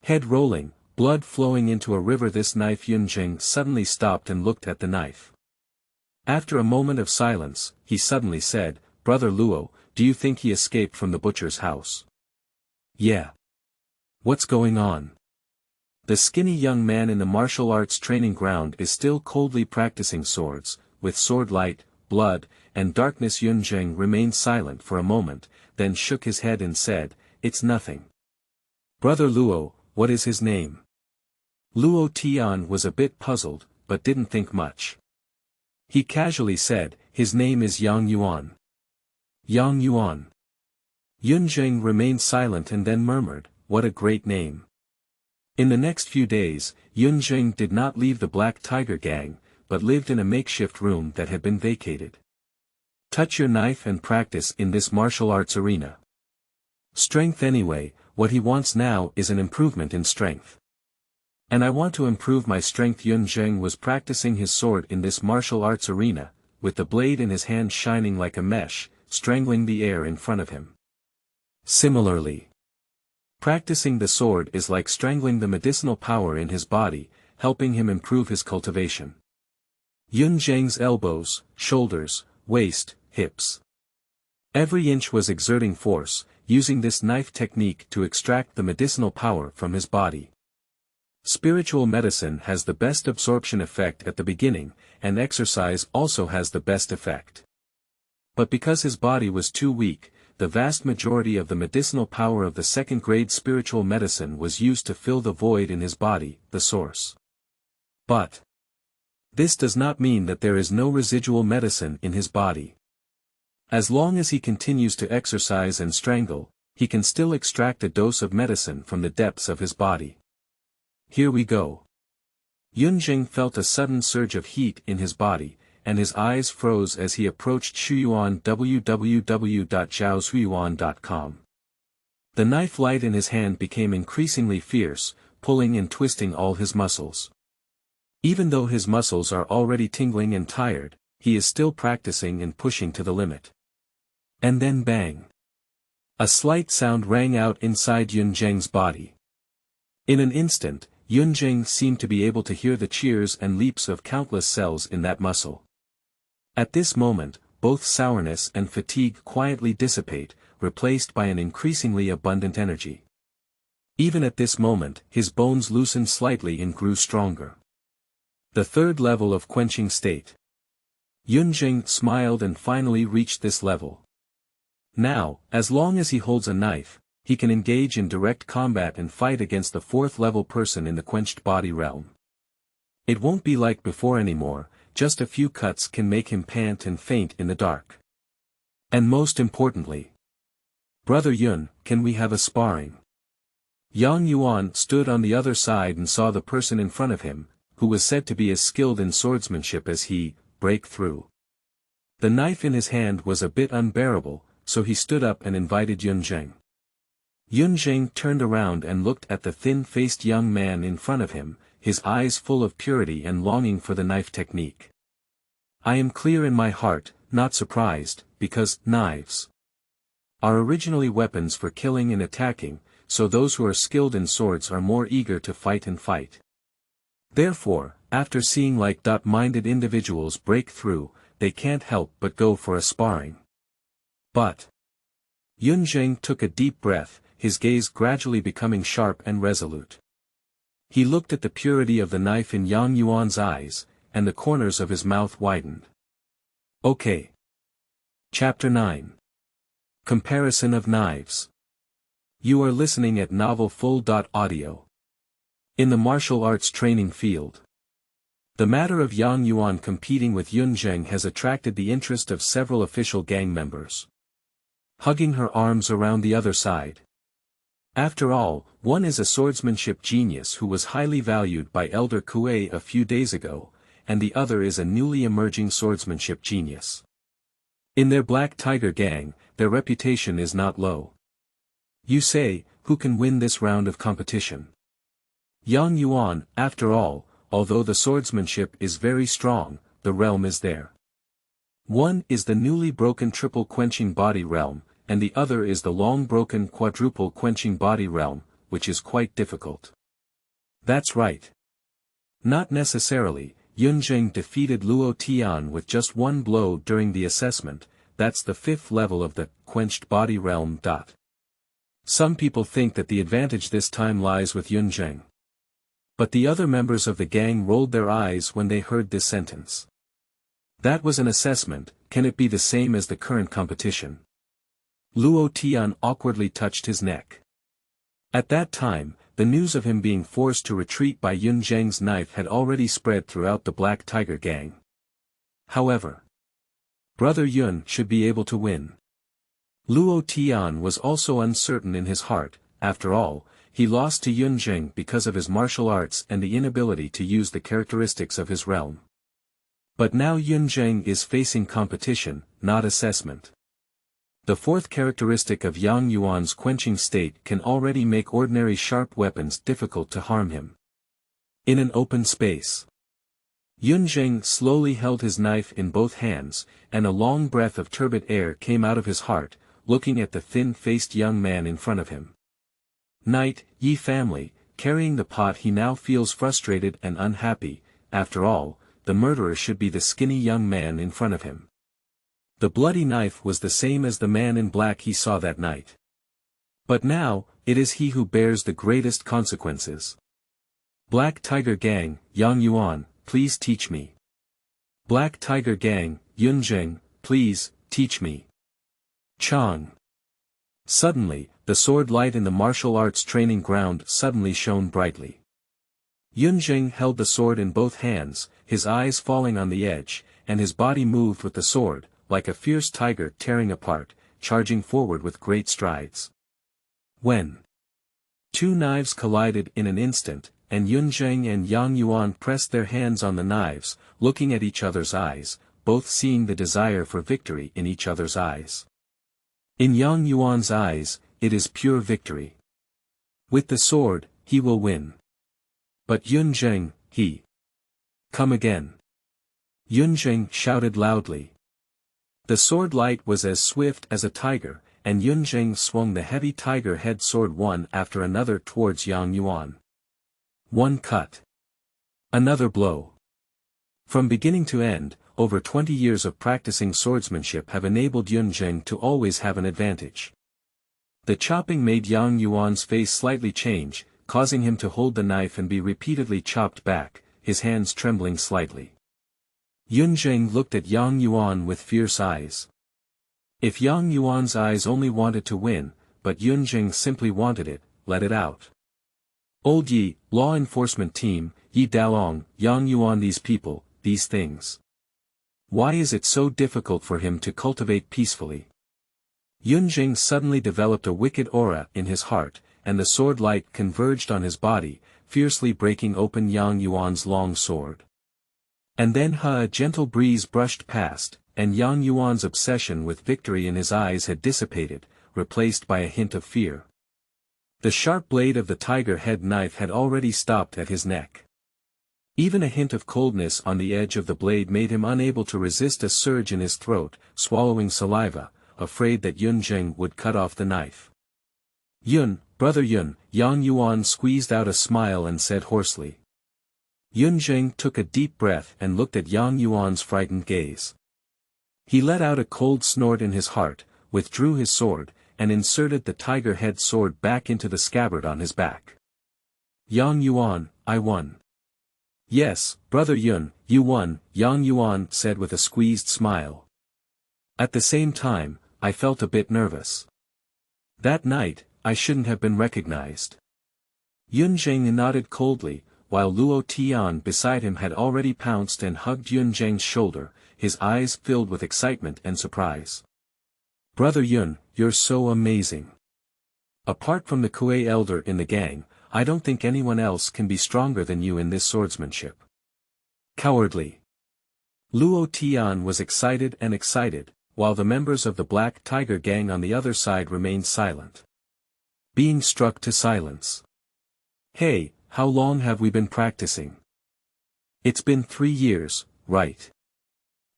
Head rolling, blood flowing into a river. This knife. Yun Zheng suddenly stopped and looked at the knife. After a moment of silence, he suddenly said, "Brother Luo, do you think he escaped from the butcher's house?" "Yeah. What's going on?" The skinny young man in the martial arts training ground is still coldly practicing swords, with sword light, blood, and darkness. Yunzheng remained silent for a moment, then shook his head and said, "It's nothing." "Brother Luo, what is his name?" Luo Tian was a bit puzzled, but didn't think much. He casually said, "His name is Yang Yuan." Yang Yuan. Yunzheng remained silent and then murmured, "What a great name." In the next few days, Yunzheng did not leave the Black Tiger gang, but lived in a makeshift room that had been vacated. Touch your knife and practice in this martial arts arena. Strength anyway, what he wants now is an improvement in strength. And I want to improve my strength. Yunzheng was practicing his sword in this martial arts arena, with the blade in his hand shining like a mesh, strangling the air in front of him. Similarly, practicing the sword is like strangling the medicinal power in his body, helping him improve his cultivation. Yunzheng's elbows, shoulders, waist, hips. Every inch was exerting force, using this knife technique to extract the medicinal power from his body. Spiritual medicine has the best absorption effect at the beginning, and exercise also has the best effect. But because his body was too weak, the vast majority of the medicinal power of the second-grade spiritual medicine was used to fill the void in his body, the source. But this does not mean that there is no residual medicine in his body. As long as he continues to exercise and strangle, he can still extract a dose of medicine from the depths of his body. Here we go. Yunzheng felt a sudden surge of heat in his body, and his eyes froze as he approached Shuyuan. www.zhaoshuyuan.com. The knife light in his hand became increasingly fierce, pulling and twisting all his muscles. Even though his muscles are already tingling and tired, he is still practicing and pushing to the limit. And then bang! A slight sound rang out inside Yunzheng's body. In an instant, Yunzheng seemed to be able to hear the cheers and leaps of countless cells in that muscle. At this moment, both sourness and fatigue quietly dissipate, replaced by an increasingly abundant energy. Even at this moment, his bones loosened slightly and grew stronger. The third level of quenching state. Yunzheng smiled and finally reached this level. Now, as long as he holds a knife, he can engage in direct combat and fight against the fourth-level person in the quenched body realm. It won't be like before anymore, just a few cuts can make him pant and faint in the dark. And most importantly, "Brother Yun, can we have a sparring?" Yang Yuan stood on the other side and saw the person in front of him, who was said to be as skilled in swordsmanship as he, break through. The knife in his hand was a bit unbearable, so he stood up and invited Yunzheng. Yunzheng turned around and looked at the thin-faced young man in front of him, his eyes full of purity and longing for the knife technique. "I am clear in my heart, not surprised, because knives are originally weapons for killing and attacking, so those who are skilled in swords are more eager to fight and fight. Therefore, after seeing like-minded individuals break through, they can't help but go for a sparring." But Yunzheng took a deep breath, his gaze gradually becoming sharp and resolute. He looked at the purity of the knife in Yang Yuan's eyes, and the corners of his mouth widened. Okay. Chapter 9. Comparison of Knives. You are listening at novelfull.audio. In the martial arts training field, the matter of Yang Yuan competing with Yunzheng has attracted the interest of several official gang members. Hugging her arms around the other side. After all, one is a swordsmanship genius who was highly valued by Elder Kuei a few days ago, and the other is a newly emerging swordsmanship genius. In their Black Tiger gang, their reputation is not low. You say, who can win this round of competition? Yang Yuan, after all, although the swordsmanship is very strong, the realm is there. One is the newly broken triple quenching body realm, and the other is the long-broken quadruple quenching body realm, which is quite difficult. That's right. Not necessarily, Yunjing defeated Luo Tian with just one blow during the assessment. That's the 5th level of the quenched body realm. Some people think that the advantage this time lies with Yunjing. But the other members of the gang rolled their eyes when they heard this sentence. That was an assessment, can it be the same as the current competition? Luo Tian awkwardly touched his neck. At that time, the news of him being forced to retreat by Yunjing's knife had already spread throughout the Black Tiger gang. However, Brother Yun should be able to win. Luo Tian was also uncertain in his heart. After all, he lost to Yunjing because of his martial arts and the inability to use the characteristics of his realm. But now Yunjing is facing competition, not assessment. The 4th characteristic of Yang Yuan's quenching state can already make ordinary sharp weapons difficult to harm him. In an open space, Yunjing slowly held his knife in both hands, and a long breath of turbid air came out of his heart, looking at the thin-faced young man in front of him. Knight, Yi family, carrying the pot, he now feels frustrated and unhappy. After all, the murderer should be the skinny young man in front of him. The bloody knife was the same as the man in black he saw that night. But now, it is he who bears the greatest consequences. Black Tiger Gang, Yang Yuan, please teach me. Black Tiger Gang, Yunjing, please, teach me. Chang. Suddenly, the sword light in the martial arts training ground suddenly shone brightly. Yunjing held the sword in both hands, his eyes falling on the edge, and his body moved with the sword, like a fierce tiger tearing apart, charging forward with great strides. When 2 knives collided in an instant, and Yunjing and Yang Yuan pressed their hands on the knives, looking at each other's eyes, both seeing the desire for victory in each other's eyes. In Yang Yuan's eyes, it is pure victory. With the sword, he will win. But Yunjing, he. Come again. Yunjing shouted loudly. The sword light was as swift as a tiger, and Yunjing swung the heavy tiger head sword one after another towards Yang Yuan. One cut. Another blow. From beginning to end, over 20 years of practicing swordsmanship have enabled Yunjing to always have an advantage. The chopping made Yang Yuan's face slightly change, causing him to hold the knife and be repeatedly chopped back, his hands trembling slightly. Yunjing looked at Yang Yuan with fierce eyes. If Yang Yuan's eyes only wanted to win, but Yunjing simply wanted it, let it out. Old Yi, law enforcement team, Yi Daolong, Yang Yuan, these people, these things. Why is it so difficult for him to cultivate peacefully? Yunjing suddenly developed a wicked aura in his heart, and the sword light converged on his body, fiercely breaking open Yang Yuan's long sword. And then a gentle breeze brushed past, and Yang Yuan's obsession with victory in his eyes had dissipated, replaced by a hint of fear. The sharp blade of the tiger head knife had already stopped at his neck. Even a hint of coldness on the edge of the blade made him unable to resist a surge in his throat, swallowing saliva, afraid that Yunjing would cut off the knife. Yun, brother Yun, Yang Yuan squeezed out a smile and said hoarsely. Yunjing took a deep breath and looked at Yang Yuan's frightened gaze. He let out a cold snort in his heart, withdrew his sword, and inserted the tiger head sword back into the scabbard on his back. Yang Yuan, I won. Yes, brother Yun, you won, Yang Yuan said with a squeezed smile. At the same time, I felt a bit nervous. That night, I shouldn't have been recognized. Yunjing nodded coldly, while Luo Tian beside him had already pounced and hugged Yunjing's shoulder, his eyes filled with excitement and surprise. Brother Yun, you're so amazing. Apart from the Kuei elder in the gang, I don't think anyone else can be stronger than you in this swordsmanship. Cowardly. Luo Tian was excited, while the members of the Black Tiger gang on the other side remained silent. Being struck to silence. Hey, how long have we been practicing? It's been 3 years, right?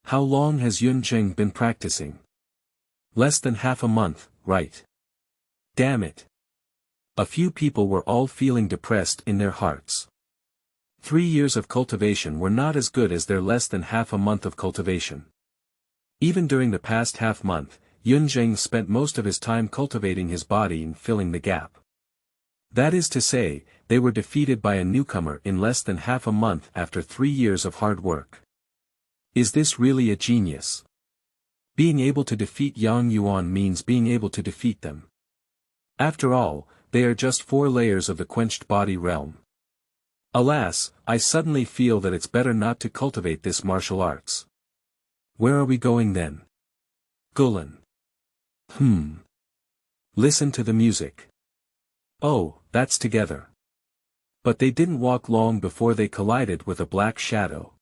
How long has Yunjing been practicing? Less than half a month, right? Damn it. A few people were all feeling depressed in their hearts. 3 years of cultivation were not as good as their less than half a month of cultivation. Even during the past half-month, Yun Zheng spent most of his time cultivating his body and filling the gap. That is to say, they were defeated by a newcomer in less than half a month after 3 years of hard work. Is this really a genius? Being able to defeat Yang Yuan means being able to defeat them. After all, they are just 4 layers of the quenched body realm. Alas, I suddenly feel that it's better not to cultivate this martial arts. Where are we going then? Gulen. Listen to the music. Oh, that's together. But they didn't walk long before they collided with a black shadow.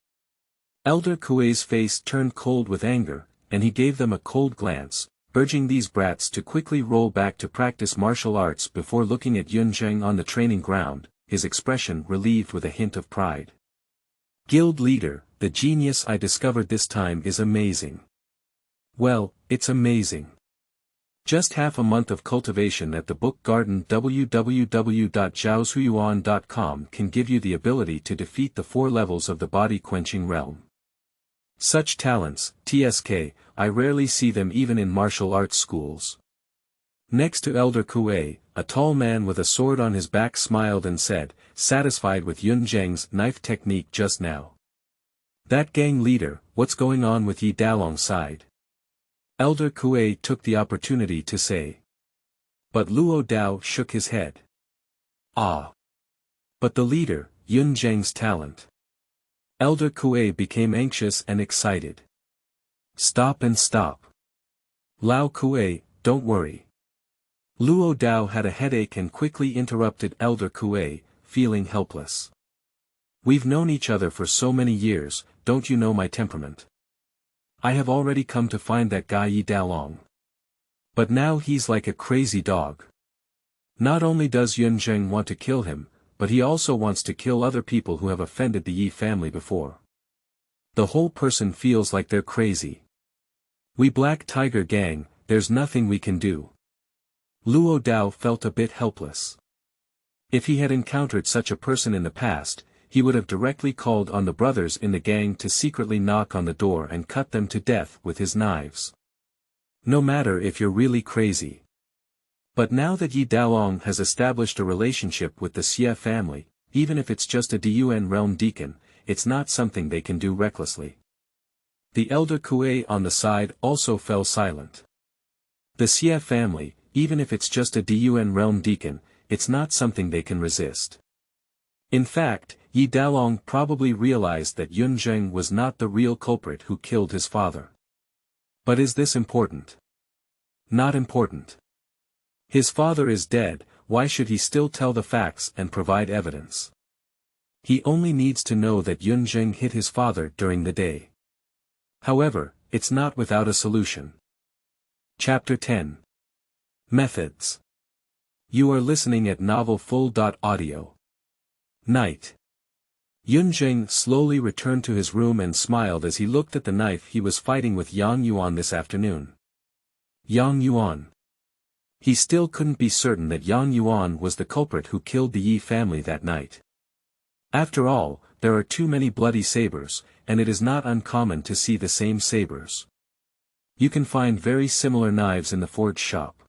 Elder Kuei's face turned cold with anger, and he gave them a cold glance, urging these brats to quickly roll back to practice martial arts before looking at Yun Zheng on the training ground, his expression relieved with a hint of pride. Guild leader, the genius I discovered this time is amazing. Well, it's amazing. Just half a month of cultivation at the book garden. www.zhaoshuyuan.com can give you the ability to defeat the 4 levels of the body-quenching realm. Such talents, TSK, I rarely see them even in martial arts schools. Next to Elder Kuei, a tall man with a sword on his back smiled and said, satisfied with Yun Zheng's knife technique just now. That gang leader, what's going on with Yi Dalong side? Elder Kuei took the opportunity to say. But Luo Dao shook his head. Ah. But the leader, Yun Zheng's talent. Elder Kuei became anxious and excited. Stop and stop. Lao Kuei, don't worry. Luo Dao had a headache and quickly interrupted Elder Kuei, feeling helpless. We've known each other for so many years, don't you know my temperament? I have already come to find that guy Yi Dalong. But now he's like a crazy dog. Not only does Yun Zheng want to kill him, but he also wants to kill other people who have offended the Yi family before. The whole person feels like they're crazy. We Black Tiger gang, there's nothing we can do. Luo Dao felt a bit helpless. If he had encountered such a person in the past, he would have directly called on the brothers in the gang to secretly knock on the door and cut them to death with his knives. No matter if you're really crazy. But now that Yi Dalong has established a relationship with the Xie family, even if it's just a Dun realm deacon, it's not something they can do recklessly. The Elder Kuei on the side also fell silent. The Xie family, even if it's just a Dun realm deacon, it's not something they can resist. In fact, Yi Dalong probably realized that Yun Zheng was not the real culprit who killed his father. But is this important? Not important. His father is dead, why should he still tell the facts and provide evidence? He only needs to know that Yun Zheng hit his father during the day. However, it's not without a solution. Chapter 10. Methods. You are listening at novelfull.audio. Night. Yun Zheng slowly returned to his room and smiled as he looked at the knife he was fighting with Yang Yuan this afternoon. Yang Yuan. He still couldn't be certain that Yang Yuan was the culprit who killed the Yi family that night. After all, there are too many bloody sabers, and it is not uncommon to see the same sabers. You can find very similar knives in the forge shop.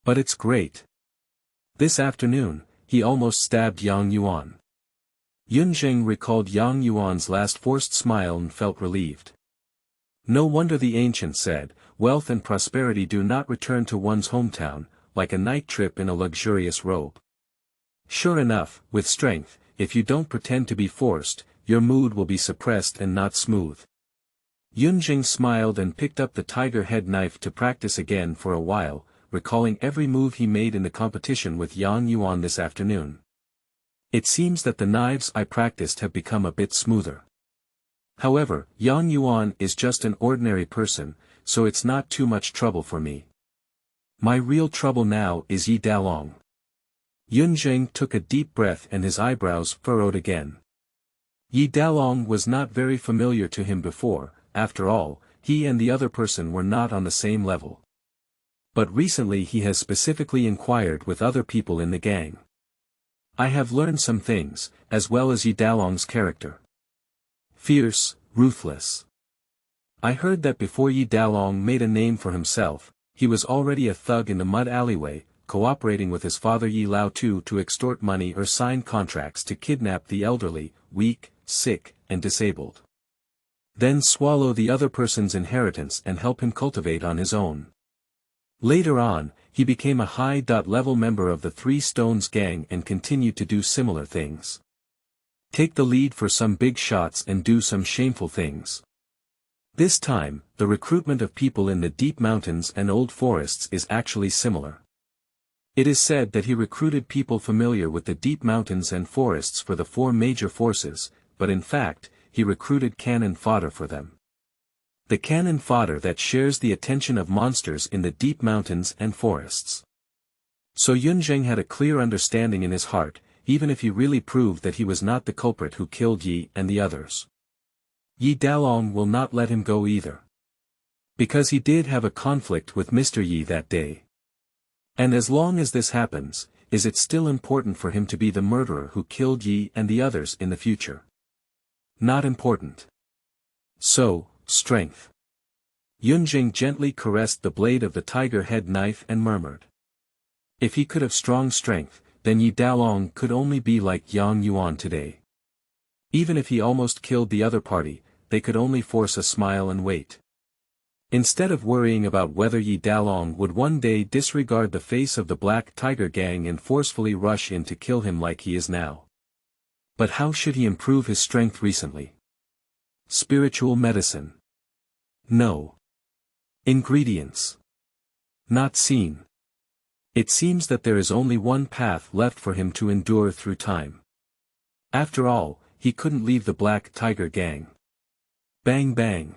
But it's great. This afternoon, he almost stabbed Yang Yuan. Yun Zheng recalled Yang Yuan's last forced smile and felt relieved. No wonder the ancient said, wealth and prosperity do not return to one's hometown, like a night trip in a luxurious robe. Sure enough, with strength, if you don't pretend to be forced, your mood will be suppressed and not smooth. Yun Zheng smiled and picked up the tiger head knife to practice again for a while, recalling every move he made in the competition with Yang Yuan this afternoon. It seems that the knives I practiced have become a bit smoother. However, Yang Yuan is just an ordinary person, so it's not too much trouble for me. My real trouble now is Yi Dalong. Yun Zheng took a deep breath and his eyebrows furrowed again. Yi Dalong was not very familiar to him before, after all, he and the other person were not on the same level. But recently he has specifically inquired with other people in the gang. I have learned some things, as well as Yi Dalong's character. Fierce, ruthless. I heard that before Yi Dalong made a name for himself, he was already a thug in the mud alleyway, cooperating with his father Yi Lao Tu to extort money or sign contracts to kidnap the elderly, weak, sick, and disabled. Then swallow the other person's inheritance and help him cultivate on his own. Later on, he became a high-level member of the Three Stones gang and continued to do similar things. Take the lead for some big shots and do some shameful things. This time, the recruitment of people in the deep mountains and old forests is actually similar. It is said that he recruited people familiar with the deep mountains and forests for the four major forces, but in fact, he recruited cannon fodder for them. The cannon fodder that shares the attention of monsters in the deep mountains and forests. So Yunzheng had a clear understanding in his heart, even if he really proved that he was not the culprit who killed Yi and the others. Yi Dalong will not let him go either. Because he did have a conflict with Mr. Yi that day. And as long as this happens, is it still important for him to be the murderer who killed Yi and the others in the future? Not important. So, strength. Yunjing gently caressed the blade of the tiger head knife and murmured. If he could have strong strength, then Yi Dalong could only be like Yang Yuan today. Even if he almost killed the other party, they could only force a smile and wait. Instead of worrying about whether Yi Dalong would one day disregard the face of the Black Tiger gang and forcefully rush in to kill him like he is now. But how should he improve his strength recently? Spiritual medicine. No. Ingredients. Not seen. It seems that there is only one path left for him to endure through time. After all, he couldn't leave the Black Tiger gang. Bang bang.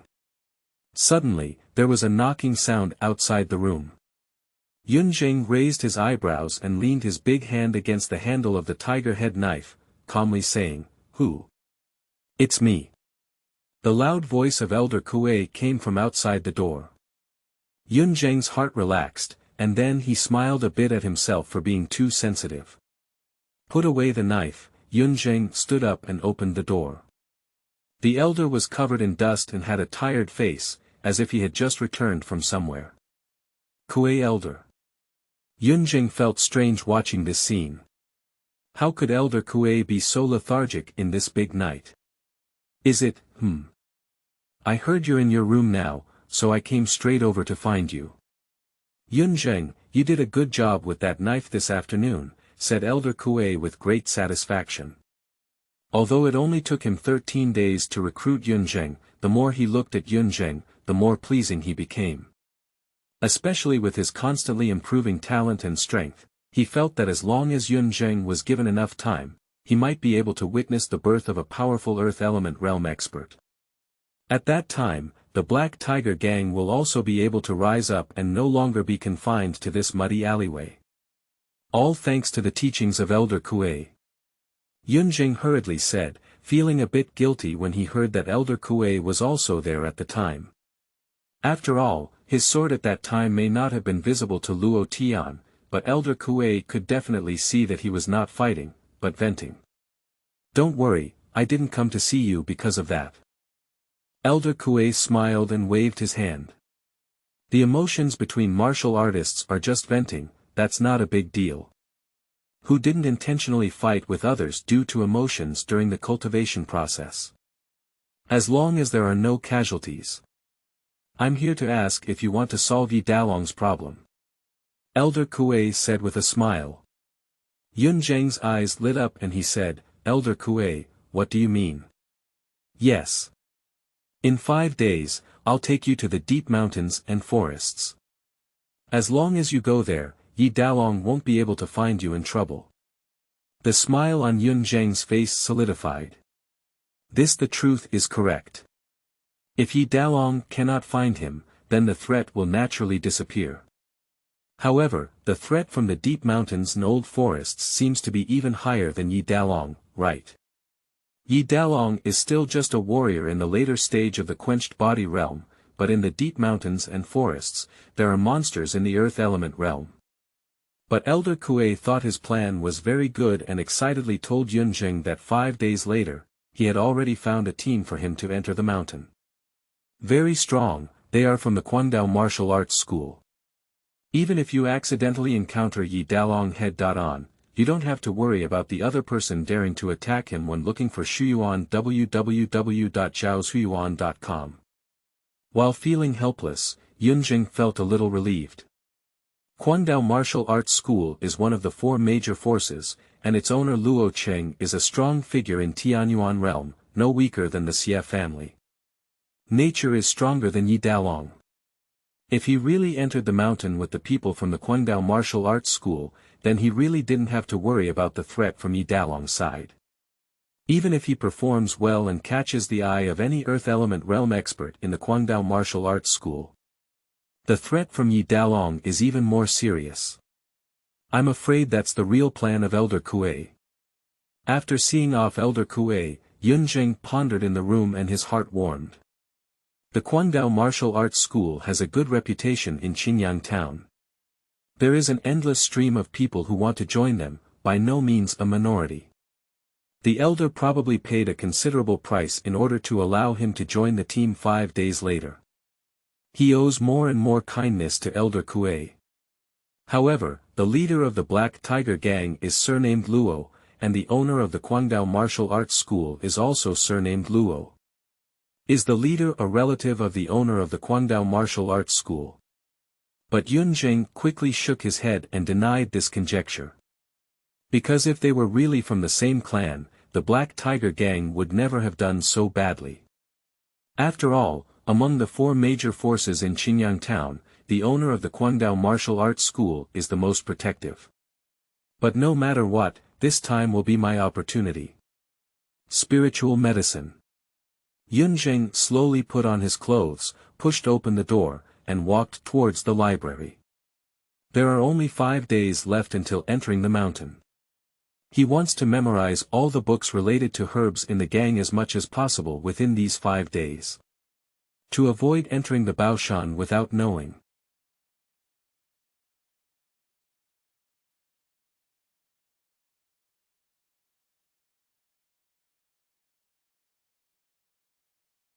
Suddenly, there was a knocking sound outside the room. Yunjing raised his eyebrows and leaned his big hand against the handle of the tiger head knife, calmly saying, "Who?" "It's me." The loud voice of Elder Kuei came from outside the door. Yunjing's heart relaxed, and then he smiled a bit at himself for being too sensitive. Put away the knife, Yunjing stood up and opened the door. The elder was covered in dust and had a tired face, as if he had just returned from somewhere. Kuei Elder. Yunjing felt strange watching this scene. How could Elder Kuei be so lethargic in this big night? Is it, I heard you're in your room now, so I came straight over to find you. Yunjing, you did a good job with that knife this afternoon, said Elder Kuei with great satisfaction. Although it only took him 13 days to recruit Yunjing, the more he looked at Yunjing, the more pleasing he became. Especially with his constantly improving talent and strength, he felt that as long as Yunjing was given enough time, he might be able to witness the birth of a powerful Earth Element Realm expert. At that time, the Black Tiger gang will also be able to rise up and no longer be confined to this muddy alleyway. All thanks to the teachings of Elder Kuei. Yunjing hurriedly said, feeling a bit guilty when he heard that Elder Kuei was also there at the time. After all, his sword at that time may not have been visible to Luo Tian, but Elder Kuei could definitely see that he was not fighting, but venting. Don't worry, I didn't come to see you because of that. Elder Kuei smiled and waved his hand. The emotions between martial artists are just venting, that's not a big deal. Who didn't intentionally fight with others due to emotions during the cultivation process? As long as there are no casualties. I'm here to ask if you want to solve Yi Dalong's problem. Elder Kuei said with a smile. Yunjing's eyes lit up and he said, Elder Kuei, what do you mean? Yes. In 5 days, I'll take you to the deep mountains and forests. As long as you go there, Yi Dalong won't be able to find you in trouble. The smile on Yunjing's face solidified. The truth is correct. If Yi Dalong cannot find him, then the threat will naturally disappear. However, the threat from the deep mountains and old forests seems to be even higher than Yi Dalong, right? Yi Dalong is still just a warrior in the later stage of the quenched body realm, but in the deep mountains and forests, there are monsters in the earth element realm. But Elder Kuei thought his plan was very good and excitedly told Yunjing that 5 days later, he had already found a team for him to enter the mountain. Very strong, they are from the Kwangdao Martial Arts School. Even if you accidentally encounter Yi Dalong head on, you don't have to worry about the other person daring to attack him when looking for Shuyuan www.zhaoshuyuan.com. While feeling helpless, Yunjing felt a little relieved. Kwangdao Martial Arts School is one of the 4 major forces, and its owner Luo Cheng is a strong figure in Tianyuan realm, no weaker than the Xie family. Nature is stronger than Yi Dalong. If he really entered the mountain with the people from the Kwangdao Martial Arts School, then he really didn't have to worry about the threat from Yi Dalong's side. Even if he performs well and catches the eye of any earth element realm expert in the Kwangdao Martial Arts School, the threat from Yi Dalong is even more serious. I'm afraid that's the real plan of Elder Kuei. After seeing off Elder Kuei, Yunjing pondered in the room and his heart warmed. The Kwangdao Martial Arts School has a good reputation in Qinyang town. There is an endless stream of people who want to join them, by no means a minority. The elder probably paid a considerable price in order to allow him to join the team 5 days later. He owes more and more kindness to Elder Kuei. However, the leader of the Black Tiger Gang is surnamed Luo, and the owner of the Kwangdao Martial Arts School is also surnamed Luo. Is the leader a relative of the owner of the Kwangdao Martial Arts School? But Yunjing quickly shook his head and denied this conjecture. Because if they were really from the same clan, the Black Tiger Gang would never have done so badly. After all, among the 4 major forces in Qinyang town, the owner of the Kwangdao Martial Arts School is the most protective. But no matter what, this time will be my opportunity. Spiritual medicine. Yunjing slowly put on his clothes, pushed open the door, and walked towards the library. There are only 5 days left until entering the mountain. He wants to memorize all the books related to herbs in the gang as much as possible within these 5 days. To avoid entering the Baoshan without knowing.